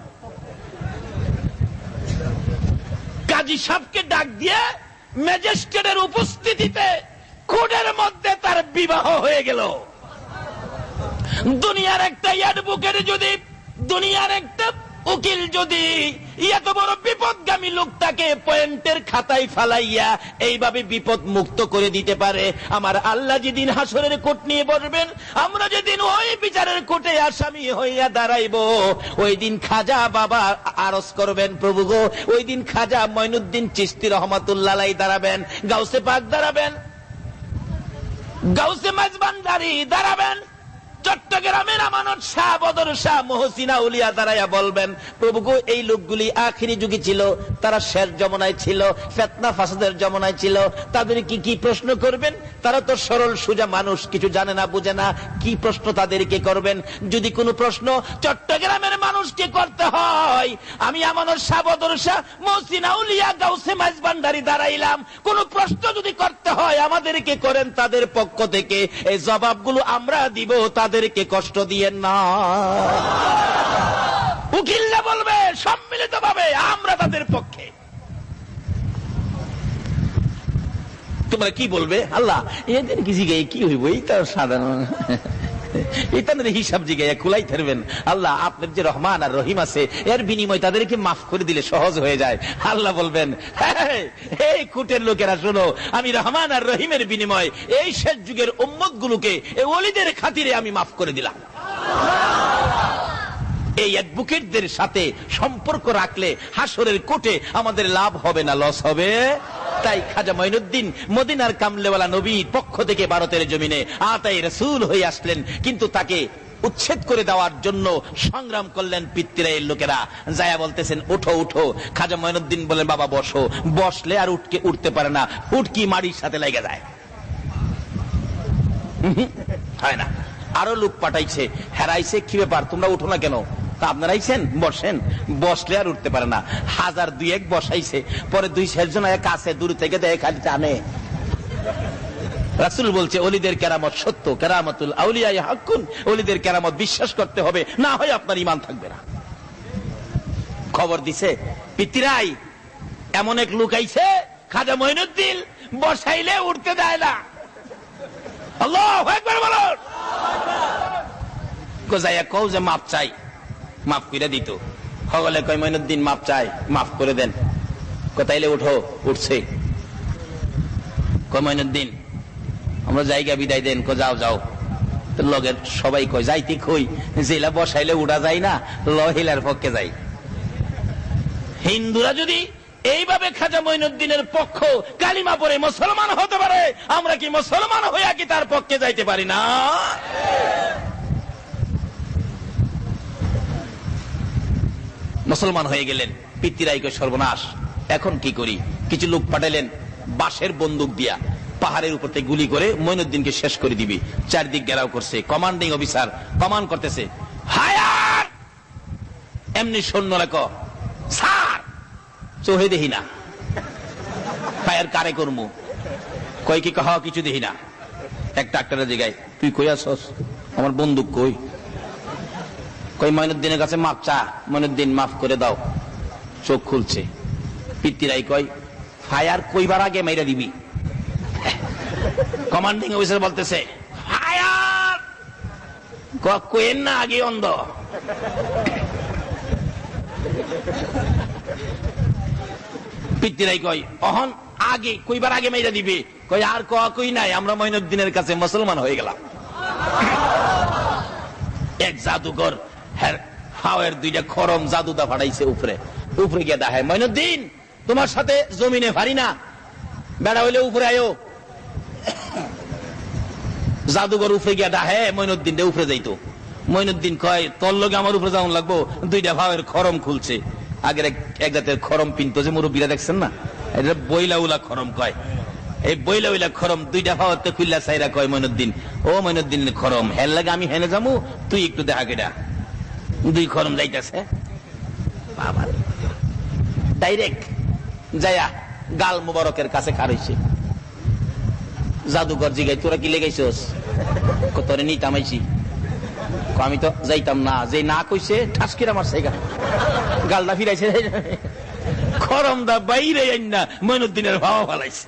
কাজী সাহেবকে ডাক দিয়ে ম্যাজিস্ট্রেটের উপস্থিতিতে কোর্টের মধ্যে তার বিবাহ হয়ে গেল। দুনিয়ার একটা অ্যাডভোকেট যদি, দুনিয়ার একটা উকিল যদি এত বড় বিপদগামী লোকটাকে পয়েন্টের খাতায় ফালাইয়া এইভাবে বিপদ মুক্ত করে দিতে পারে, আমার আল্লাহ যেদিন হাসরের কোর্ট নিয়ে বসবেন, আমরা যেদিন ওই বিচারের কোর্টে আসামি হইয়া দাঁড়াইব, ওই দিন খাজা বাবা আরজ করবেন, প্রভু গো, ওই দিন খাজা মঈনুদ্দিন চিশতি রহমাতুল্লাহ আলাইহি দাঁড়াবেন, গাউসে পাক দাঁড়াবেন, গাউসে মাঝবান্ডারি দাঁড়াবেন, চট্টগ্রামের আমানত শাহ, বদর শাহ, মহসিনা উলিয়া দাঁড়াইয়া বলবেন, প্রভু গো, এই লোকগুলি আখিরি যুগে ছিল, তারা শেষ জমানায় ছিল, ফিতনা ফাসাদের জমানায় ছিল, তাদের কি প্রশ্ন করবেন? তারা তো সরল সোজা মানুষ, কিছু জানে না, বুঝে না, কি প্রশ্ন তাদেরকে করবেন? যদি কোনো প্রশ্ন চট্টগ্রামের মানুষকে করতে হয়, আমি আমানত শাহ, বদর শাহ, মহসিনা উলিয়া, গাউসে মাঝবান্ডারি দাঁড়াইলাম, কোন প্রশ্ন যদি করতে হয় আমাদেরকে করেন তাদের পক্ষ থেকে, এই জবাবগুলো আমরা দিব, তাদেরকে কষ্ট দিয়েন না। উকিলরা বলবে সম্মিলিত ভাবে আমরা তাদের পক্ষে। তোমরা কি বলবে? আল্লাহ এদের কি জিগাই কি হইব, এই তো সাধারণ এটাদের হিসাব জিগাইয়া খুলাই থাকবেন। আল্লাহ আপনার যে রহমান আর রহিম আছে, এর বিনিময় তাদেরকে মাফ করে দিলে সহজ হয়ে যায়। আল্লাহ বলবেন, এই কুটের লোকেরা শোনো, আমি রহমান আর রহিমের বিনিময় এই শেষ যুগের উম্মত গুলোকে এই ওলিদের খাতিরে আমি মাফ করে দিলাম। এই অ্যাডভোকেটদের সাথে সম্পর্ক রাখলে হাসরের কোর্টে আমাদের লাভ হবে না লস হবে? তাই খাজা মঈনুদ্দিন মদিনার কামলেওয়ালা নবীর পক্ষ থেকে ভারতের জমিনে আতায়ে রাসূল হয়ে আসলেন, কিন্তু তাকে উচ্ছেদ করে দেওয়ার জন্য সংগ্রাম করলেন পিতৃরায়ের লোকেরা। যায়া বলতেছেন উঠো উঠো। খাজা মঈনুদ্দিন বলেন বাবা বসো। বসলে আর উঠতে পারে না, উটকি মাটির সাথে লেগে যায়, হয় না। আরো লোক পাঠাইছে, হেরাইছে, কি ব্যাপার তোমরা উঠো না কেন? তা আপনারা আইছেন, বসেন। বসলে আর উঠতে পারে না, হাজার দুই এক বসাইছে, পরে দুই চারজন কাছে দূর থেকে দেয়, খালি টানে। রাসূল বলছে ওলিদের কেরামত সত্য, কেরামতুল আউলিয়া হাক্কুন, ওলিদের কেরামত বিশ্বাস করতে হবে, না হয় আপনার ঈমান থাকবে না। খবর দিছে পিতৃরাই, এমন এক লোক আইছে খাজা মঈনুদ্দিন বসাইলে উঠতে দেয় না। আল্লাহু আকবার বলুন। গোজাইয়া কও যে মাপ চাই, মাফ করে দিত। হগলে কয় মঈনুদ্দিন মাপ চাই, মাফ করে দেন। কোথাইলে উঠো, উঠছে। কয় মঈনুদ্দিন আমরা জায়গা বিদায় দেন। কো যাও যাও। লগের সবাই কয় যাইতে কই, জেলা বসাইলে উঠা যায় না, লহিলার পক্ষে যাই। হিন্দুরা যদি এইভাবে খাজা মঈনুদ্দিনের পক্ষ কালিমা পড়ে মুসলমান হতে পারে, আমরা কি মুসলমান হইয়া কি তার পক্ষে যাইতে পারি না? মুসলমান হয়ে গেলেন। পিতৃরাইকে সর্বনাশ, এখন কি করি? কিছু লোক পাঠালেন বাঁশের বন্দুক দিয়া, পাহাড়ের উপর থেকে গুলি করে মঈনুদ্দিনকে শেষ করে দিবি। চারদিক ঘেরাও করছে, কমান্ডিং অফিসার কমান্ড করতেছে, হায়ার। এমনি সৈন্য লেখো স্যার, চোহে দেখি না, ফায়ার কারে করমু, কয় কি কহ কিছু দেখি না। এক ডাক্তারের জায়গায়, তুই কই আসস? আমার বন্দুক কই? কই মঈনুদ্দিনের কাছে মাপ চা। মঈনুদ্দিন মাফ করে দাও। চোখ খুলছে। পিতৃরাই কয় ফায়ার কইবার আগে মাইরা দিবি। কমান্ডিং অফিসার বলতেছে ফায়ার কোয়েন না, আগে অন্ধ। পিতৃরাই কয় অহন আগে কইবার আগে মেয়েরা দিবে, কই আর কই নাই, আমরা মঈনুদ্দিনের কাছে মুসলমান হয়ে গেলাম। এক জাদুকর হ্যাঁ ফাওয়ের দুইটা খরম জাদুদা ফাটাইছে উপরে, উপরে গিয়ে দাহে মঈনুদ্দিন তোমার সাথে জমিনে পারি না, বেড়া হইলে উপরে আয়ো। জাদুঘর উপরে গিয়া ডাহে মঈনুদ্দিন উপরে যাইতো। মঈনুদ্দিন কয় তোর লগে আমার উপরে যাওয়ান লাগবো, দুইটা ভাবের খরম খুলছে। আগের এক জাতের খরম পিনতো যে মুরব্বীরা দেখছেন না, এটা বইলা উলা খরম কয়। এই বইলা উলা খরম দুইটা ভাবতে খুললা চাইরা কয় মঈনুদ্দিন ও মঈনুদ্দিন খরম হের লাগে আমি হেনে যাবো, তুই একটু দেখা কেটা। দুই খরম যাইতেছে বাবা ডাইরেক্ট যায়া গাল মুবারকের কাছে খারইছে। জাদুঘর জিগাই তোরা কি লেগাইছস? তোরে নিতাম আইছি। আমি তো যাইতাম না, যে না কইছে ঠাসকিরা মারছে গালটা ফিরাইছে, খরম দা বাইরে না মঈনুদ্দিনের ভাবা ফালাইছে।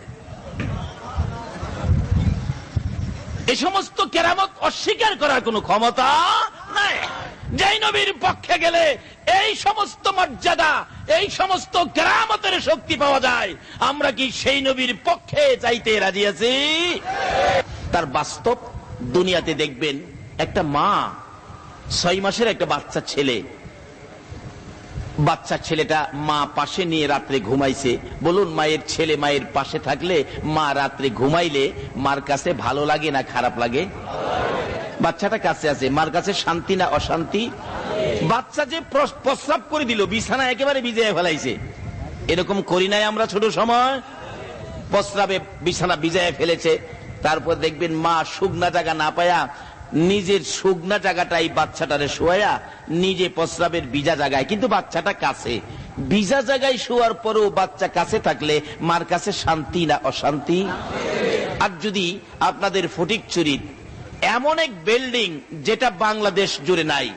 এই সমস্ত কেরামত অস্বীকার করার কোন ক্ষমতা নাই। যেই নবীর পক্ষে গেলে এই সমস্ত মর্যাদা, এই সমস্ত কেরামতের শক্তি পাওয়া যায়। আমরা কি সেই নবীর পক্ষে চাইতে রাজি আছি? তার বাস্তব দুনিয়াতে দেখবেন একটা মা 6 মাসের একটা বাচ্চা ছেলে, বাচ্চা ছেলেটা মা পাশে নিয়ে রাত্রে ঘুমাইছে। বলুন মায়ের ছেলে মায়ের পাশে থাকলে, মা রাত্রে ঘুমাইলে মার কাছে ভালো লাগে না খারাপ লাগে? বাচ্চাটা কাছে আছে, মার কাছে শান্তি না অশান্তি? বাচ্চা যে প্রস্রাব করে দিল, বিছানা একেবারে ভিজিয়ে ফেলাইছে, এরকম করি নাই আমরা ছোট সময়? প্রস্রাবে বিছানা ভিজিয়ে ফেলেছে, তারপর দেখবেন মা শুকনা জায়গা না পায়া নিজের শুকনা জায়গাটাই বাচ্চাটারে শোয়া, নিজে প্রস্রাবের ভিজা জায়গায়, কিন্তু বাচ্চাটা কাছে। ভিজা জায়গায় শোয়ার পরেও বাচ্চা কাছে থাকলে মার কাছে শান্তি না অশান্তি? আর যদি আপনাদের ফটিকছড়ির এমন এক বিল্ডিং যেটা বাংলাদেশ জুড়ে নাই,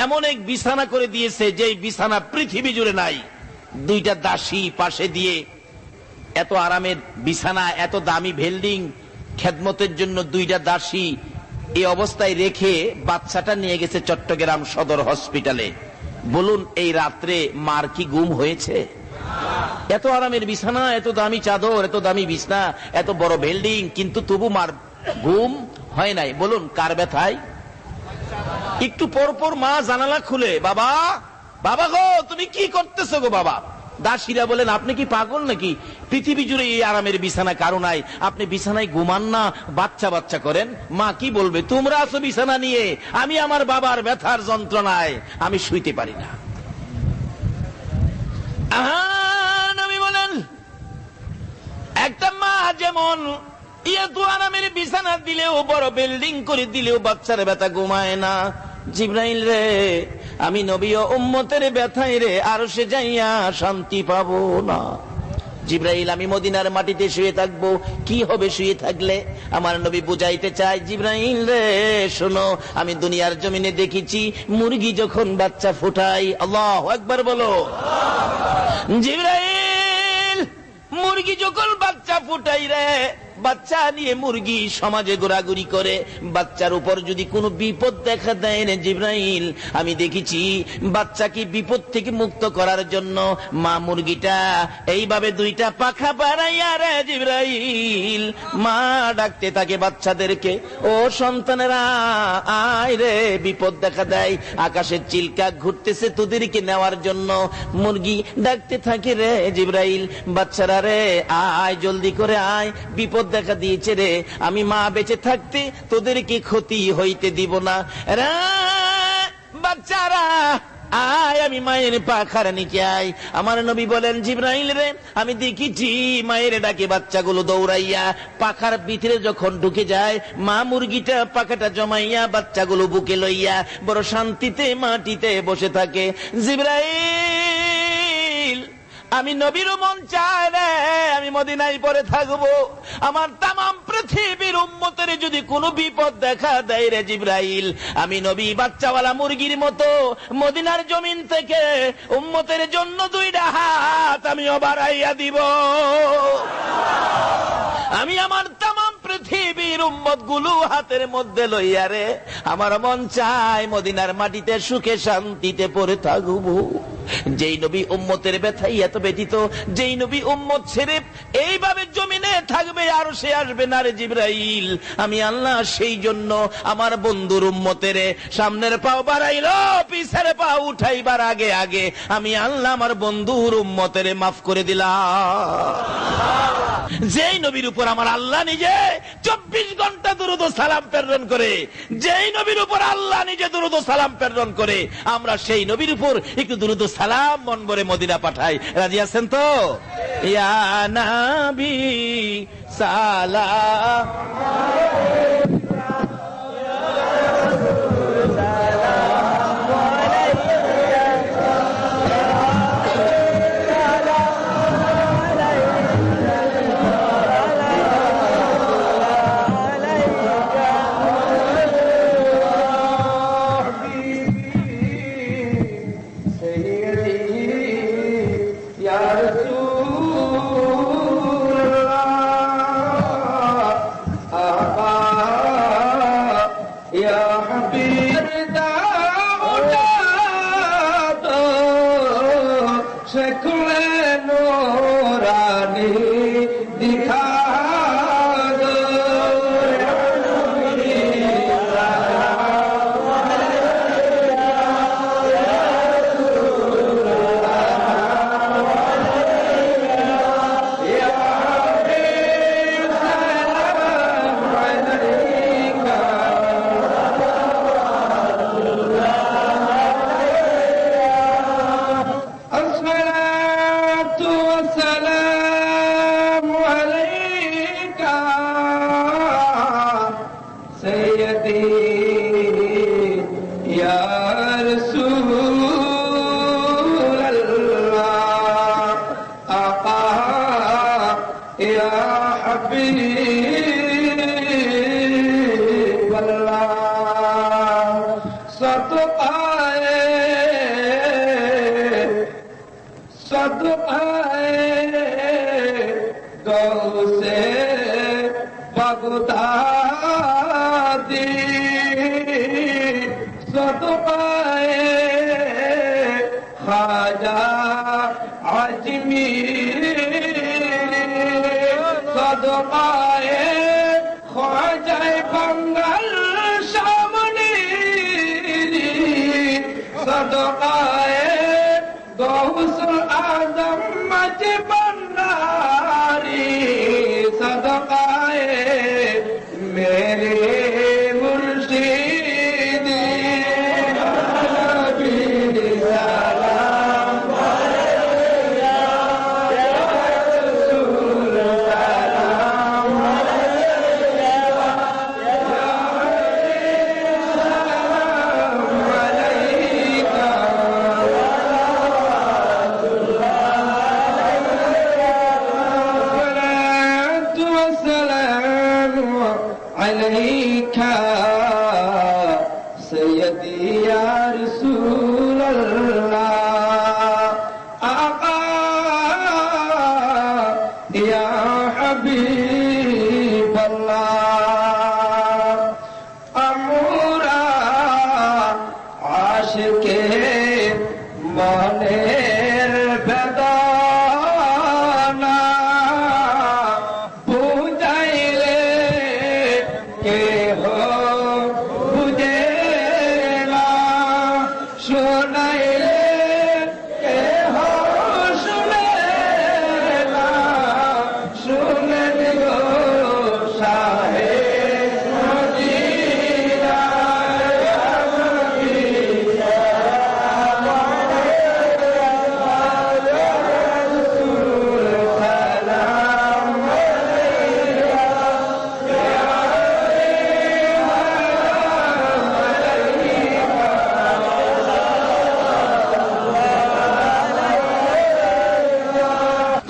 এমন এক বিছানা করে দিয়েছে যে বিছানা পৃথিবী জুড়ে নাই, দুইটা দাসী পাশে দিয়ে এত আরামের বিছানা, এত দামি বিল্ডিং, খেদমতের জন্য দুইটা দাসী এই অবস্থায় রেখে বাচ্চাটা নিয়ে গেছে চট্টগ্রাম সদর হসপিটালে। বলুন এই রাত্রে মার কি ঘুম হয়েছে? এত আরামের বিছানা, এত দামি চাদর, এত দামি বিছানা, এত বড় বিল্ডিং, কিন্তু তবু মার ঘুম হয় নাই। বলুন কার ব্যথায়? একটু পরপর মা জানালা খুলে বাবা বাবা গো তুমি কি করতেছো গো বাবা? দাসীরা বলেন আপনি কি পাগল নাকি? পৃথিবী জুড়ে এই আরামের বিছানা কারো নাই, আপনি বিছানায় ঘুমান না, বাচ্চা বাচ্চা করেন। মা কি বলবে? তোমরা আছো বিছানা নিয়ে, আমি আমার বাবার ব্যথার যন্ত্রণায় আমি শুইতে পারি না। নবী বলেন একটা মা যেমন এত আরামের বিছানা দিলেও, বড় বিল্ডিং করে দিলেও বাচ্চার ব্যথা ঘুমায় না। জিবরাইল রে আমি নবী ও উম্মতের ব্যথায় রে আর সে যাইয়া শান্তি পাবো না। জিবরাইল আমি মদিনার মাটিতে শুয়ে থাকবো, কি হবে শুয়ে থাকলে? আমার নবী বুঝাইতে চায় জিবরাইল রে শোনো, আমি দুনিয়ার জমিনে দেখেছি মুরগি যখন বাচ্চা ফুটাই, আল্লাহু আকবার বলো, জিবরাইল মুরগি যখন বাচ্চা ফুটাই রে, বাচ্চা নিয়ে মুরগি সমাজে ঘোরাঘুরি করে, বাচ্চার উপর যদি কোনো বিপদ দেখা দেয় রে জিবরাইল, আমি দেখেছি বাচ্চাকে বিপদ থেকে মুক্ত করার জন্য মা মুরগিটা এইভাবে দুইটা পাখা বাড়াইয়া রে জিবরাইল মা ডাকতে থাকে বাচ্চাদেরকে, ও সন্তানেরা আয় রে, বিপদ দেখা দেয়, আকাশের চিলকা ঘুরতেছে তোদেরকে নেওয়ার জন্য। মুরগি ডাকতে থাকে রে জিবরাইল বাচ্চারা রে আয় জলদি করে আয়, বিপদ দেখা দিয়েছে রে, আমি মা বেঁচে থাকতে তোদেরকে ক্ষতি হইতে দিব না রে বাচ্চারা আয়, আমি মায়ের পাখার নিচে আয়। আমার নবী বলেন জিবরাইল রে আমি দেখেছি মায়ের ডাকে বাচ্চাগুলো দৌড়াইয়া পাখার ভিতরে যখন ঢুকে যায়, মা মুরগিটা পাখাটা জমাইয়া বাচ্চাগুলো বুকে লইয়া বড় শান্তিতে মাটিতে বসে থাকে। জিবরাইল আমি নবীর মন চায় রে আমি মদিনায় পরে থাকবো, আমার তামাম পৃথিবীর উম্মতের যদি কোনো বিপদ দেখা দেয় রে জিবরাইল, আমি নবী বাচ্চাওয়ালা মুরগির মতো মদিনার জমিন থেকে উম্মতের জন্য দুইটা হাত আমি বাড়াইয়া দিব। আমি আমার তামাম পৃথিবীর উম্মত গুলো হাতের মধ্যে লইয়া রে আমার মন চায় মদিনার মাটিতে সুখে শান্তিতে পড়ে থাকবো। যেই নবী উম্মতের ব্যথাই এত ব্যথিত, যেই নবী উম্মত ছেড়ে এইভাবে জমিনে থাকবে আর সে আসবে না রে জিবরাইল, আমি আল্লাহ সেই জন্য আমার বন্ধুর উম্মতের সামনের পাও বাড়াইলো পিছের পাও উঠাইবার আগে আগে আমি আল্লাহ আমার বন্ধুর উম্মতের মাফ করে দিলাম। যেই নবীর উপর আমার আল্লাহ নিজে 24 ঘন্টা দুরূদ ও সালাম প্রেরণ করে, যেই নবীর উপর আল্লাহ নিজে দুরূদ ও সালাম প্রেরণ করে, আমরা সেই নবীর উপর একটু দুরূদ ও সালাম মন ভরে মদিনা পাঠাই। রাজি আছেন তো? ইয়া নবী সালাম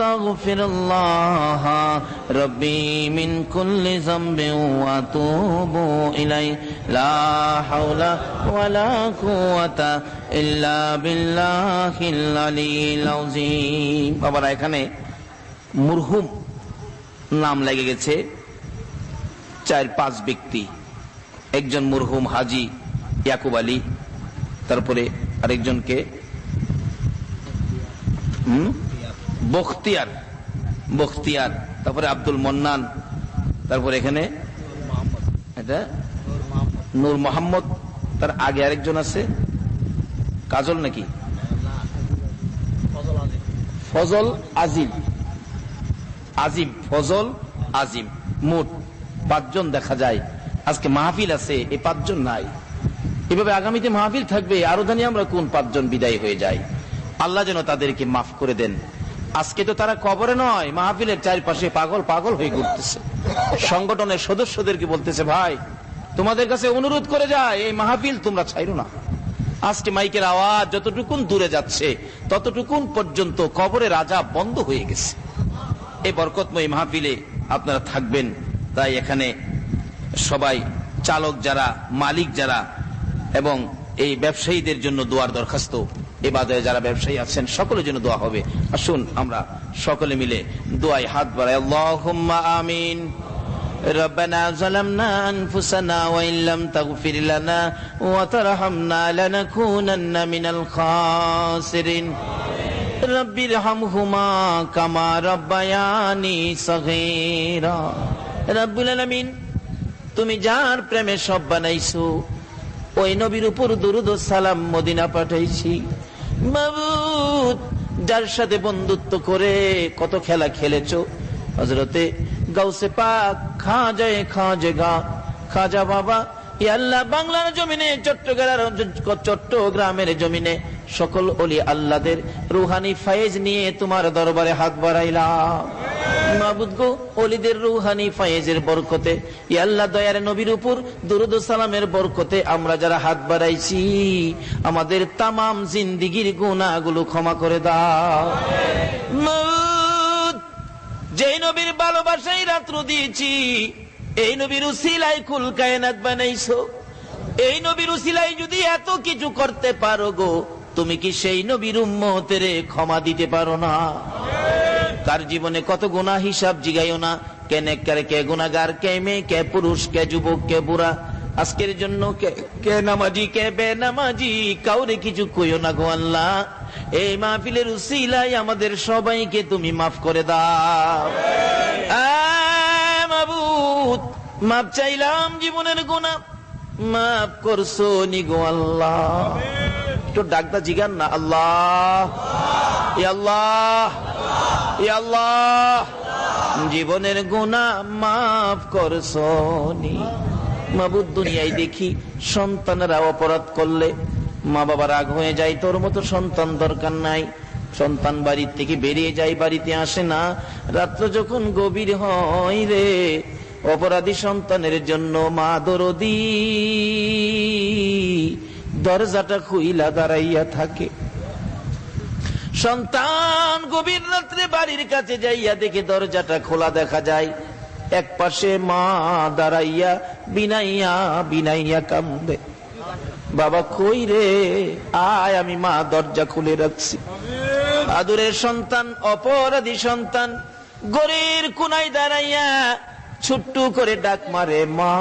আস্তাগফিরুল্লাহ রব্বি মিন কুল্লি যামবিন ওয়া আতুবু ইলাইহি লা হাওলা ওয়ালা কুওয়াতা ইল্লা বিল্লাহিল আলিয়্যিল আযীম। বাবারা, এখানে মরহুম নাম লেগে গেছে 4-5 ব্যক্তি। একজন মরহুম হাজী ইয়াকুব আলী, তারপরে আরেকজনকে বখতিয়ার, বখতিয়ার, তারপরে আব্দুল মন্নান, তারপরে এখানে এটা নূর মোহাম্মদ, তার আগে আরেকজন আছে কাজল নাকি, ফজল আজিম, আজিম ফজল আজিম, মোট 5 জন দেখা যায়। আজকে মাহফিল আছে, এই 5 জন নাই। এভাবে আগামীতে মাহফিল থাকবে, আরো জানি আমরা কোন 5 জন বিদায় হয়ে যায়। আল্লাহ যেন তাদেরকে মাফ করে দেন। আজকে তো তারা কবরে নয়, মাহফিলের চারপাশে পাগল পাগল হয়ে ঘুরতেছে। সংগঠনের সদস্যদেরকে বলতেছে, ভাই তোমাদের কাছে অনুরোধ করে যায়, এই মাহফিল তোমরা ছাইরো না। আজকে মাইকের আওয়াজ যতটুকুন দূরে যাচ্ছে ততটুকুন পর্যন্ত কবরের আযাব বন্ধ হয়ে গেছে। এই বরকতময় মাহফিলে আপনারা থাকবেন। তাই এখানে সবাই, চালক যারা, মালিক যারা এবং এই ব্যবসায়ীদের জন্য দোয়ার দরখাস্ত, এ বাজারে যারা ব্যবসায়ী আছেন সকলের জন্য দোয়া হবে। আসুন আমরা সকলে মিলে দোয়ায় হাত বাড়াই। আল্লাহুম্মা আমিন। ربنا ظلمنا أنفسنا وإن لم تغفر لنا وترحمنا لنكونن من الخاسرين رب ارحمهما كما ربياني صغيرا রব্বুল আলামিন, তুমি যার প্রেমে সব বানাইছো, ওই নবীর উপর দুরূদ ও সালাম মদিনা পাঠাইছি। মাবুদ, যার সাথে বন্ধুত্ব করে কত খেলা খেলেছো, হযরতে গাউসে পাক খাজা বাবা, ইয়া আল্লাহ, বাংলার জমিনে চট্টগ্রামের জমিনে সকল ওলি আল্লাহদের রুহানি ফায়েজ নিয়ে তোমার দরবারে হাত বাড়াইলাম। মাবুদ গো, ওলিদের রুহানি ফায়েজের বরকতে, ইয়া আল্লাহ, দয়ার নবীর উপর দুরূদ ও সালামের বরকতে আমরা যারা হাত বাড়াইছি, আমাদের তামাম জিন্দেগীর গুনাহগুলো ক্ষমা করে দাও। যেই নবীর ভালোবাসায় রাত্র দিয়েছি, এই নবীর উসিলায় কুল কায়নাত বানাইছো, এই নবীর উসিলায় যদি এত কিছু করতে পারো গো, তুমি কি সেই নবীর উম্মতের ক্ষমা দিতে পারো না? তার জীবনে কত গুনাহ হিসাব জিগাইও না। কে নেককার, কে গুনাহগার, কে মেয়ে, কে পুরুষ, কে যুবক, কে বুড়া, আজকের জন্য কে নামাজি, কে বেনামাজি, কাউরে কিছু কইও না গো আল্লাহ। এই মাহফিলের উসিলায় আমাদের সবাইকে তুমি মাফ করে দাও। মাবুদ, মাপ চাইলাম জীবনের গুনাহ, মাফ করছো নি গো আল্লাহ। একটু ডাকদা জিগান না, আল্লাহ, ইয়া আল্লাহ, ইয়া আল্লাহ, জীবনের গুনাহ মাফ করছো নি। মাবুদ, দুনিয়ায় দেখি সন্তানেরা অপরাধ করলে মা বাবা রাগ হয়ে যায়, তোর মতো সন্তান দরকার নাই। সন্তান বাড়ি থেকে বেরিয়ে যায়, বাড়িতে আসে না। রাত্র যখন গভীর হয় রে, অপরাধী সন্তানের জন্য মা দরদি দরজাটা খুইলা দাঁড়াইয়া থাকে। সন্তান গভীর রাত্রে বাড়ির কাছে যাইয়া দেখে দরজাটা খোলা দেখা যায়। এক পাশে মা দাঁড়াইয়া বিনাইয়া বিনাইয়া কান্দে, বাবা কই রে, আয়, আমি মা দরজা খুলে রাখছি। আদরের সন্তান, অপরাধী সন্তান গড়ের কোনায় দাঁড়াইয়া ছোট্ট করে ডাক মারে, মা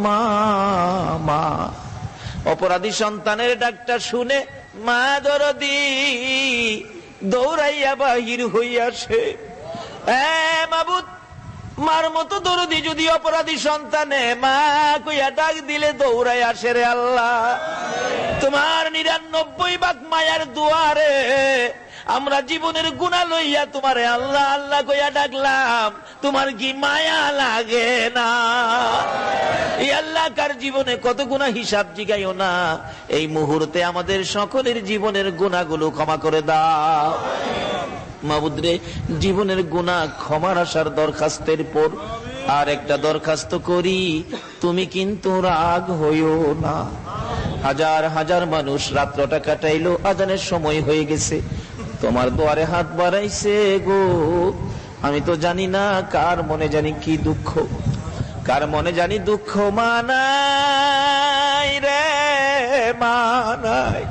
মা মা। অপরাধী সন্তানের ডাকটা শুনে মা দরদি দৌড়াইয়া বাহির হইয়াছে। মাবুদ, মার মতো দরদি যদি অপরাধী সন্তানে মা কইয়া ডাক দিলে দৌড়াই আসে রে আল্লাহ। তোমার 99 ভাগ মায়ার দুয়ারে আমরা জীবনের গুনাহ লইয়া তোমারে আল্লাহ আল্লাহ কইয়া ডাকলাম, তোমার কি মায়া লাগে না? এই আল্লাহ কার জীবনে কত গুনাহ হিসাব জিগাইও না। এই মুহূর্তে আমাদের সকলের জীবনের গুনাহগুলো ক্ষমা করে দাও। মাবুদ রে, জীবনের গুনাহ ক্ষমার আসার দরখাস্তের পর আর একটা দরখাস্ত করি, তুমি কিন্তু রাগ হইও না। হাজার হাজার মানুষ রাত্রটা কাটাইলো, আজানের সময় হয়ে গেছে, তোমার দুয়ারে হাত বাড়াইছে গো। আমি তো জানি না কার মনে জানি কি দুঃখ, কার মনে জানি দুঃখ মানাই রে মানাই,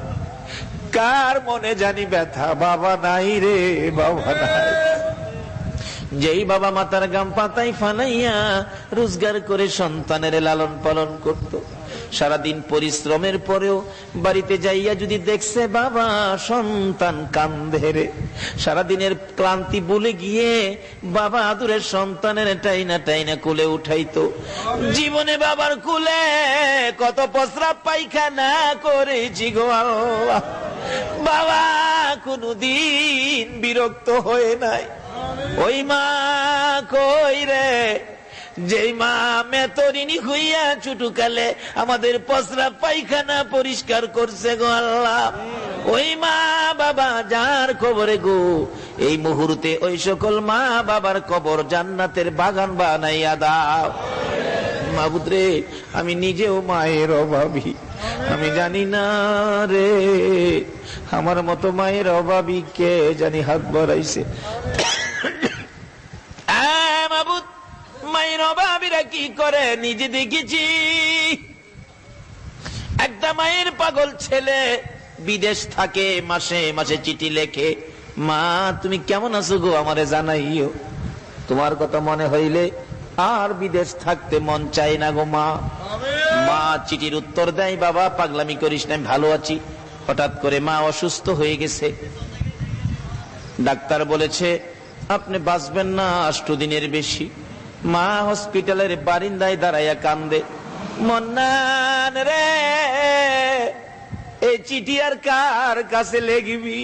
কার মনে জানি ব্যথা বাবা নাই রে বাবা নাই। যেই বাবা মাতার গাম পাতাই ফালাইয়া রোজগার করে সন্তানের লালন পালন করত, সারাদিন পরিশ্রমের পরেও বাড়িতে যাইয়া যদি দেখছে বাবা সন্তান কান্দে রে, সারাদিনের ক্লান্তি ভুলে গিয়ে বাবা আদুরের সন্তানের টাইনা টাইনা কোলে উঠাইতো। জীবনে বাবার কোলে কত প্রস্রাব পায়খানা করেছি গো আল্লাহ, বাবা কোনদিন বিরক্ত হয়ে নাই। ওই মা কই রে, যেই মা মেতরিনী হইয়া ছুটুকালে আমাদের প্রস্রাব পায়খানা পরিষ্কার করছে গো আল্লাহ, ওই মা বাবা যার কবরে গো এই মুহূর্তে ওই সকল মা বাবার কবর জান্নাতের বাগান বানাইয়া দাও। মাবুদ রে, আমি নিজেও মায়ের অভাবী, আমি জানি না রে আমার মতো মায়ের অভাবী কে জানি হাত বাড়াইছে। মাবুদ, মায়ের অভাবীরা কি করে নিজে দেখেছি। একটা মায়ের পাগল ছেলে বিদেশ থাকে, মাসে মাসে চিঠি লেখে, মা তুমি কেমন আছো গো আমারে জানাইও, তোমার কথা মনে হইলে আর বিদেশ থাকতে মন চাই না গো মা। মা চিঠির উত্তর দেয়, বাবা পাগলামি করিস না, আমি ভালো আছি। হঠাৎ করে মা অসুস্থ হয়ে গেছে, ডাক্তার বলেছে আপনি বাঁচবেন না 8 দিনের বেশি। মা হসপিটালের বারিন্দায় দাঁড়াইয়া কান্দে, মন্নান রে এই চিঠি আর কার কাছে লেগবি,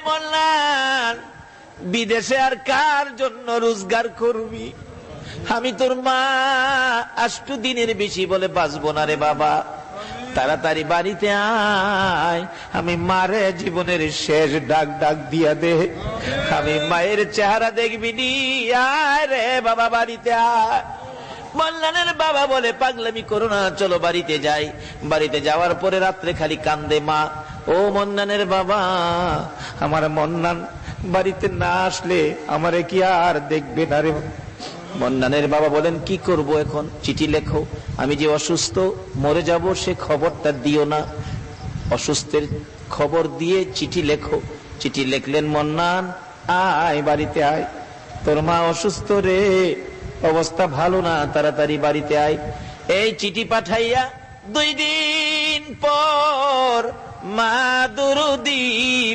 মন্নান বিদেশে আর কার জন্য রোজগার করবি, আমি তোর মা 8 দিনের বেশি বলে বাঁচবো না রে বাবা, তাড়াতাড়ি বাড়িতে আয়, আমি মারে জীবনের শেষ ডাক ডাক দিয়া দে, আমি মায়ের চেহারা দেখবি নি, আয় রে বাবা বাড়িতে আয়। মন্নানের বাবা বলে পাগলামি করো না, চলো বাড়িতে যাই। বাড়িতে যাওয়ার পরে রাত্রে খালি কান্দে মা, ও মন্নানের বাবা, আমার মন্নান বাড়িতে না আসলে আমারে কি আর দেখবে না রে। মন্নানের বাবা বলেন কি করব এখন, চিঠি লেখো, আমি যে অসুস্থ মরে যাব সে খবরটা দিও না, অসুস্থের খবর দিয়ে চিঠি লেখো। চিঠি লিখলেন, মন্নান আয় বাড়িতে আয়, তোর মা অসুস্থ রে, অবস্থা ভালো না, তাড়াতাড়ি বাড়িতে আয়। এই চিঠি পাঠাইয়া 2 দিন পর মা দরদি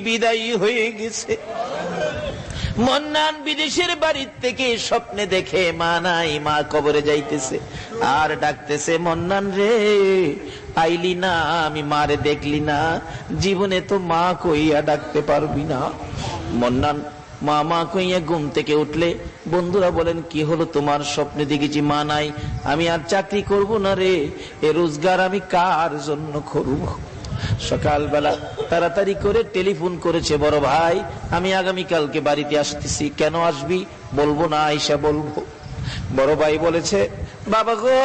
বিদায়ী হয়ে গেছে। মন্নান বিদেশের বাড়ির থেকে স্বপ্নে দেখে মা নাই, মা কবরে যাইতেছে আর ডাকতেছে, মন্নান রে আইলি না, আমি মারে দেখলি না, জীবনে তো মা কইয়া ডাকতে পারবি না। মন্নান মা মা কইয়া ঘুম থেকে উঠলে বন্ধুরা বলেন, কি হলো তোমার, স্বপ্নে দেখেছি মা নাই, আমি আর চাকরি করব না রে, এ রোজগার আমি কার জন্য করব। সকালবেলা তাড়াতাড়ি করে টেলিফোন করেছে, বড় ভাই আমি আগামীকালকে বাড়িতে আসতেছি, কেন আসবি বলবো না, আইসা বলবো। বড় ভাই বলেছে, বাবা গো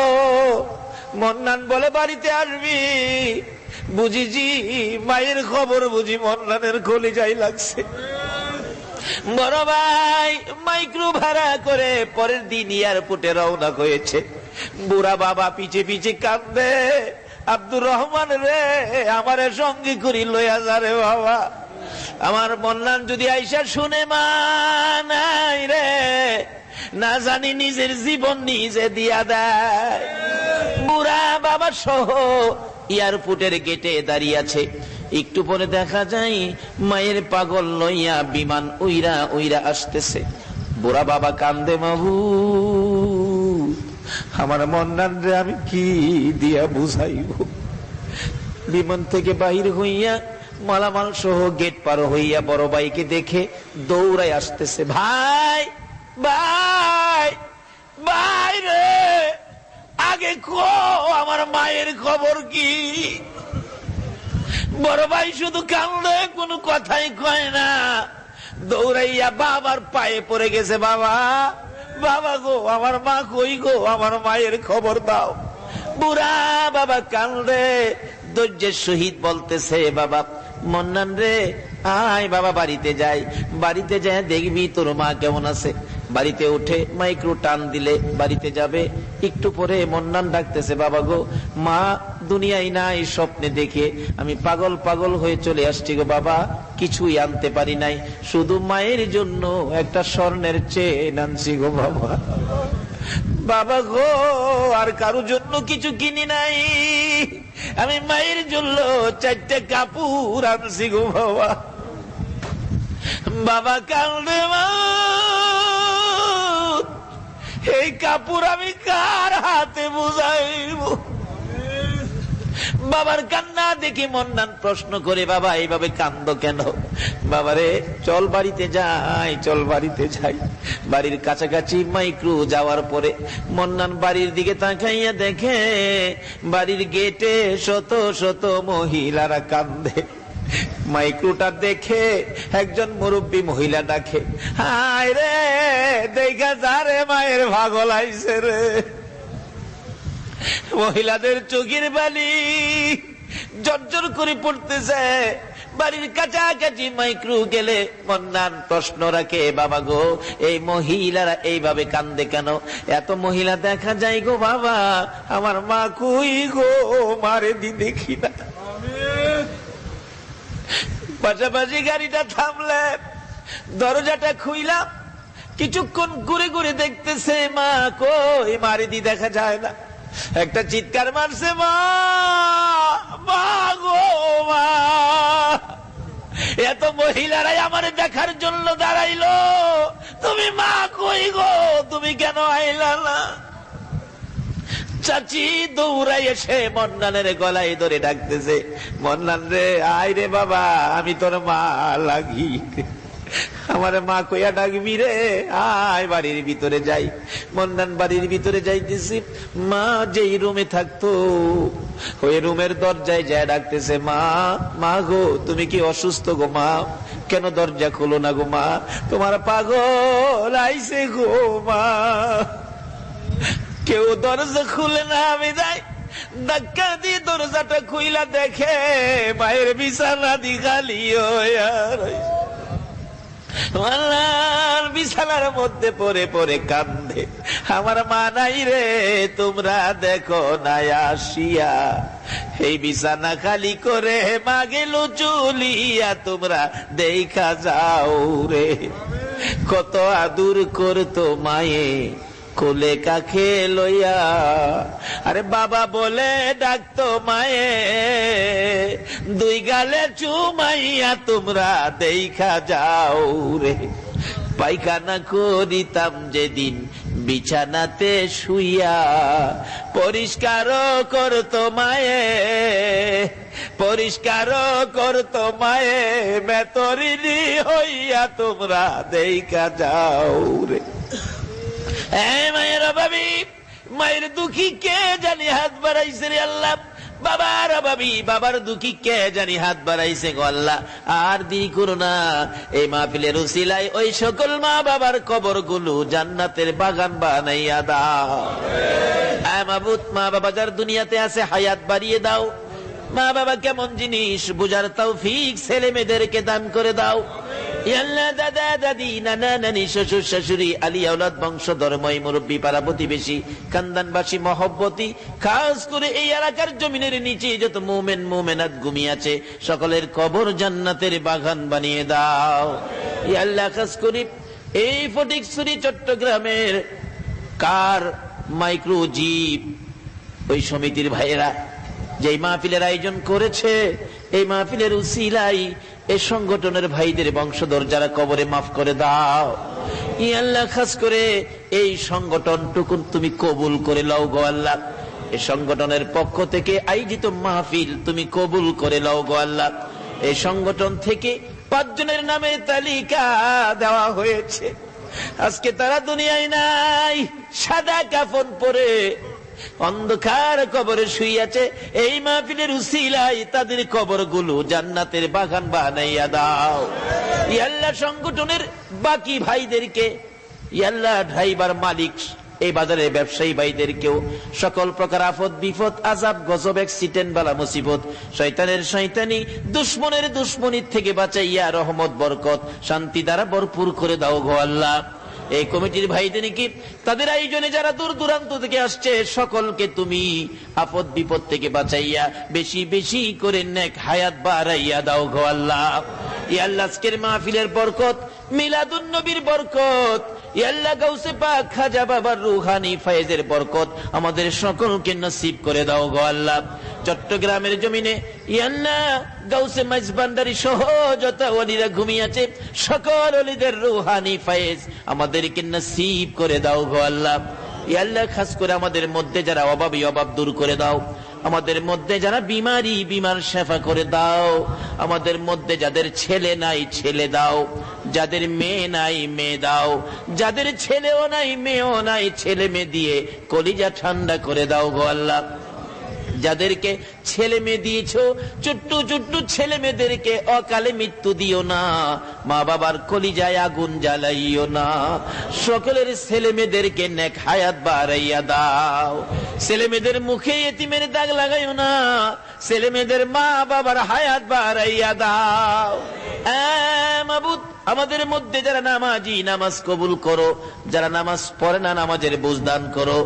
মন্নান বলে বাড়িতে আসবি, বুঝিছি মায়ের খবর বুঝি মন্নানের কলিজায় লাগছে। বড় ভাই মাইক্রো ভাড়া করে পরের দিন এয়ারপোর্টে রওনা হয়েছে। বুড়া বাবা পিছে পিছে কান্দে, আব্দুর রহমান রে আমারে সঙ্গে করি লইয়া যা রে বাবা, আমার মন্নান যদি আইসা শুনে মা নাই রে, না জানি নিজের জীবন নিজে দিয়া দেয়। বুড়া বাবা সহ এয়ারপোর্টের গেটে দাঁড়িয়ে আছে, একটু পরে দেখা যায় মায়ের পাগল লইয়া বিমান উইরা উইরা আসতেছে। বুড়া বাবা কান্দে, মাবু আমার মন্নান রে আমি কি দিয়া বুঝাইব। বিমান থেকে বাহির হইয়া মালামাল সহ গেট পার হইয়া বড় ভাইকে দেখে দৌড়াই আসতেছে, ভাই ভাই ভাই রে আগে কো আমার মায়ের খবর কি। বড় ভাই শুধু কান্দে, কোনো কথাই কয় না, দৌড়াইয়া বাবার পায়ে পড়ে গেছে, বাবা বাবা গো আমার মা কই গো, আমার মায়ের খবর দাও। বুড়া বাবা কান্দে, ধৈর্যের সহিত বলতেছে, বাবা মন্নান রে আয় বাবা বাড়িতে যাই, বাড়িতে যায় দেখবি তোর মা কেমন আছে। বাড়িতে উঠে মাইক্রো টান দিলে বাড়িতে যাবে, একটু পরে মন্নান ডাকতেছে, বাবা গো, মা দুনিয়ায় নাই, স্বপ্নে দেখে আমি পাগল পাগল হয়ে চলে আসছি গো বাবা, কিছুই আনতে পারি নাই, শুধু মায়ের জন্য একটা স্বর্ণের চেন আনছি গো বাবা। বাবা গো, আর কারো জন্য কিছু কিনি নাই, আমি মায়ের জন্য 4টা কাপড় আনছি গো বাবা। বাবা কান্দে, মা এই কাপড় আমি কার হাতে বুঝাইব? বাবার কান্না দেখি মন্নান প্রশ্ন করে, বাবা এইভাবে কান্দো কেন? বাবারে চল বাড়িতে যাই, চল বাড়িতে যাই। বাড়ির কাছাকাছি মাইক্রো যাওয়ার পরে মন্নান বাড়ির দিকে তাকাইয়া দেখে বাড়ির গেটে শত শত মহিলারা কান্দে। মাইক্রোটা দেখে একজন মুরব্বী মহিলা ডাকে, হায় রে দেখা যা রে, মায়ের ভাগল আইছে রে। মহিলাদের চোখের বালি জর্জর করে পড়তেছে। বাড়ির কাছাকাছি মাইক্রো গেলে মন্নান প্রশ্ন রাখে, বাবা গো, এই মহিলারা এইভাবে কান্দে কেন? এত মহিলা দেখা যায় গো বাবা, আমার মা কই গো, মারে দি দেখি না। পাশাপাশি গাড়িটা থামলে দরজাটা খুইলাম, কিছুক্ষণ ঘুরে ঘুরে দেখতেছে মা কই, মারে দি দেখা যায় না। একটা চিৎকার মারছে, মা, মা গো মা। এত মহিলারাই আমার দেখার জন্য দাঁড়াইলো, তুমি মা কই গো, তুমি কেন আইলা না? চাচি দৌড়াই এসে মন্নানের গলায় ধরে ডাকতেছে, মন্নান রে, আয় রে বাবা, আমি তোর মা লাগি, আমার মা কইয়া ডাকবি রে, আয় বাড়ির ভিতরে যাই। মন্নান বাড়ির ভিতরে যাইতেছি, মা যেই রুমে থাকতো ওই রুমের দরজায় যায় ডাকতেছে, মা, মা গো, তুমি কি অসুস্থ গো মা? কেন দরজা খোলো না গো মা? তোমার পাগল আইছে গো মা। কেউ দরজা খুলে না, আমি যাই ধাক্কা দিয়ে দরজাটা খুইলা দেখে মায়ের বিছানা দি খালি বিছানার মধ্যে পরে পরে কান্দে, আমার মা নাই রে, তোমরা দেখো না আসিয়া, এই বিছানা খালি করে মা গেল চলিয়া, তোমরা দেখা যাও রে। কত আদর করতো মায়ে কোলে কাখে লইয়া, আরে বাবা বলে ডাকতো মায়ে, দুই গালে চুমাইয়া, তোমরা দেখা যাও রে। পায়খানা করিতাম যেদিন বিছানাতে শুইয়া, পরিষ্কার করতো মায়ে, পরিষ্কার করতো মায়ে, মেতরিনি হইয়া, তোমরা দেখা যাও রে। মায়ের অভাবী, মায়ের দুঃখী কে জানি হাত বাড়াইছে রে আল্লাহ। বাবার অভাবী, বাবার দুঃখী কে জানি হাত বাড়াইছে গো আল্লাহ। আর দেরি করো না, এই মাহফিলের উসিলায় ওই সকল মা বাবার কবর গুলো জান্নাতের বাগান বানাইয়া দাও। মাবুদ, মা বাবা যার দুনিয়াতে আছে হায়াত বাড়িয়ে দাও। মা বাবা কেমন জিনিস বুঝার তৌফিক ছেলে মেয়েদেরকে দান করে দাও। আল্লাহ, দাদা দাদি, নানা নানি, শ্বশুর শাশুড়ি, আলী আওলাদ, বংশধর, মই মুরব্বী, পাড়া প্রতিবেশী, খানদানবাসী, মহব্বতী, খাস করে এই এলাকার জমিনের নিচে যত মুমিন মুমিনাত ঘুমিয়ে আছে, সকলের কবর জান্নাতের বাগান বানিয়ে দাও। আল্লাহ, খাস করে এই ফটিকছড়ি চট্টগ্রামের কার মাইক্রো জিপ ওই সমিতির ভাইয়েরা যে মাহফিলের আয়োজন করেছে, এই মাহফিলের উসিলায় এই সংগঠনের ভাইদের বংশধর যারা কবরে মাফ করে দাও। ই আল্লাহ, খাস করে এই সংগঠনটুকুন তুমি কবুল করে লও গো আল্লাহ। এই সংগঠনের পক্ষ থেকে আয়োজিত মাহফিল তুমি কবুল করে লও গো আল্লাহ। এই সংগঠন থেকে 5 জনের নামে তালিকা দেওয়া হয়েছে, আজকে তারা দুনিয়ায় নাই, সাদা কাফন পরে অন্ধকার কবরে শুইয়াছে। এই মাহফিলের উসিলায় তাদের কবরগুলো জান্নাতের বাগান বানাইয়া দাও। ইয়া আল্লাহ, সংগঠনের বাকি ভাইদেরকে, ইয়া আল্লাহ, ড্রাইভার, মালিক, এই বাজারের ব্যবসায়ী ভাইদেরকেও সকল প্রকার আফত বিপদ, আযাব, গজব, অ্যাক্সিডেন্ট, বালা মুসিবত, শয়তানের শয়তানি, দুশমনের দুশমনির থেকে বাঁচাইয়া রহমত, বরকত, শান্তি দ্বারা ভরপুর করে দাও গো আল্লাহ। এই কমিটির ভাইদের কি তাদের আয়োজনে যারা দূর দূরান্ত থেকে আসছে সকলকে তুমি আপদ বিপদ থেকে বাঁচাইয়া বেশি বেশি করে নেক হায়াত বাড়াইয়া দাও গো আল্লাহ। ইয়া আল্লাহ আজকের মাহফিলের বরকত, মিলাদুন নবীর বরকত, ইয়া আল্লাহ গাউসে পাক খাজা বাবার রুহানি ফয়েজের বরকত আমাদের সকলকে নসিব করে দাও গো আল্লাহ। চট্টগ্রামের জমিনে ইয়া আল্লাহ গাউসে মাইজবান্ডারি সহ যত ওলিরা ঘুমিয়ে আছে সকল ওলিদের রুহানি ফয়েজ আমাদেরকে নসিব করে দাও গো আল্লাহ। ইয়া আল্লাহ খাস করে আমাদের মধ্যে যারা অভাবী অভাব দূর করে দাও, আমাদের মধ্যে যারা বিমারি বিমার শেফা করে দাও, আমাদের মধ্যে যাদের ছেলে নাই ছেলে দাও, যাদের মেয়ে নাই মেয়ে দাও, যাদের ছেলেও নাই মেয়েও নাই ছেলে মেয়ে দিয়ে কলিজা ঠান্ডা করে দাও গো আল্লাহ। যাদেরকে ছেলে মেয়ে দিয়েছো ছোট্ট ছোট্ট ছেলে মেয়েদেরকে অকালে মৃত্যু দিও না, মা বাবার কলিজায় আগুন জ্বালাইও না, সকলের ছেলে মেয়েদেরকে নেক হায়াত বাড়াইয়া দাও। ছেলে মেয়েদের মুখে এতিমের দাগ লাগাইও না, ছেলে মেয়েদের মা বাবার হায়াত বাড়াইয়া দাও। মাবুদ আমাদের মধ্যে যারা নামাজি নামাজ কবুল করো, যারা নামাজ পড়ে না নামাজের বুঝ দান করো,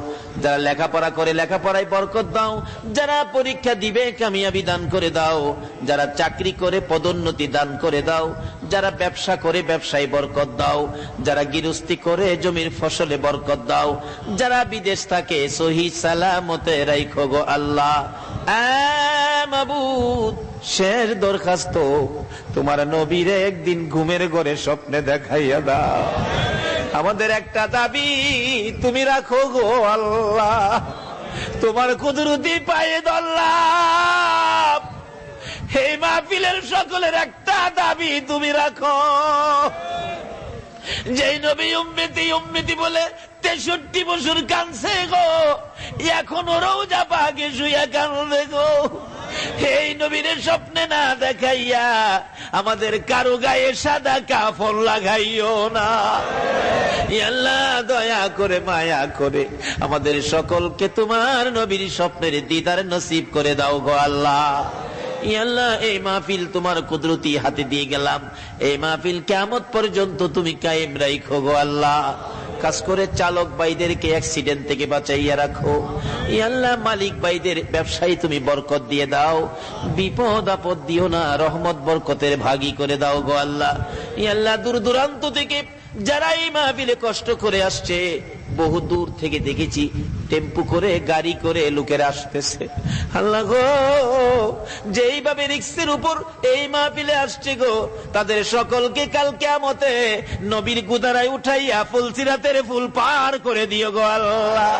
যারা লেখাপড়া করে লেখাপড়ায় বরকত দাও, যারা পরীক্ষা দিবে কামিয়াবি দান করে দাও, যারা চাকরি করে পদোন্নতি দান করে দাও, যারা ব্যবসা করে ব্যবসায় বরকত দাও, যারা গৃহস্থী করে জমির ফসলে বরকত দাও, যারা বিদেশ থাকে সহি সালামতে রাখো গো আল্লাহ। মাবুদ শেষ দরখাস্ত, তোমার নবীরে একদিন ঘুমের ঘরে স্বপ্নে দেখাইয়া দাও। আমাদের একটা দাবি তুমি রাখো গো আল্লাহ, তোমার কুদরতি পায়ে ধরলাম। এই মাহফিলের সকলের একটা দাবি তুমি রাখো, যেই নবী উম্মতি উম্মতি বলে 63 বছর কাঁদছে গো, এখন ওরাও যা পাকে শুইয়া কাঁদবে গো। এই নবীর স্বপ্নে না দেখাইয়া আমাদের কারো গায়ে সাদা কাফন লাগাইও না। আল্লাহ দয়া করে মায়া করে আমাদের সকলকে তোমার নবীর স্বপ্নের দিদার নসিব করে দাও গো আল্লাহ। আল্লাহ এই মাহফিল তোমার কুদরতি হাতে দিয়ে গেলাম, এই মাহফিল কিয়ামত পর্যন্ত তুমি কায়েম রাখো গো আল্লাহ। খাস করে চালক ভাইদেরকে অ্যাক্সিডেন্ট থেকে বাঁচাইয়া রাখো। আল্লাহ মালিক ভাইদের ব্যবসায়ী তুমি বরকত দিয়ে দাও, বিপদ আপদ দিও না, রহমত বরকতের ভাগী করে দাও গো আল্লাহ। আল্লাহ দূর দূরান্ত থেকে যারা এই মাহফিলে কষ্ট করে আসছে, বহু দূর থেকে দেখেছি টেম্পু করে গাড়ি করে লোকেরা আসতেছে। আল্লাহ গো যেইভাবে রিক্সের উপর এই মাহফিলে আসছে গো, তাদের সকলকে কাল কিয়ামতে নবীর গুদারায় উঠাইয়া ফুলসিরাতের ফুল পার করে দিও গো আল্লাহ।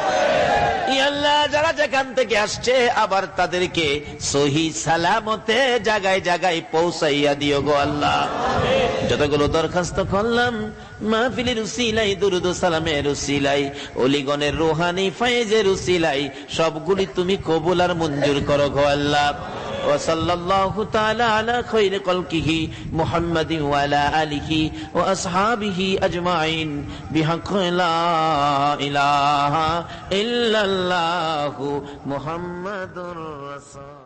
আল্লাহ যারা যেখান থেকে আসছে আবার তাদেরকে সহি সালামতে জায়গায় জায়গায় পৌঁছাইয়া দিও গো আল্লাহ। যতগুলো দরখাস্ত করলাম মাহফিলের উসিলাই, দুরুদ সালামের উসিলাই, ওলিগণের রুহানি ফয়েজের উসিলাই সবগুলি তুমি কবুল আর মঞ্জুর করো গো আল্লাহ। ওয়া সাল্লাল্লাহু তাআলা আলা খায়রি খালকিহি মুহাম্মাদিন ওয়া আলা আলিহি ওয়া আসহাবিহি আজমাইন বিহাক্কি লা ইলাহা ইল্লাল্লাহু মুহাম্মাদুর রাসূল।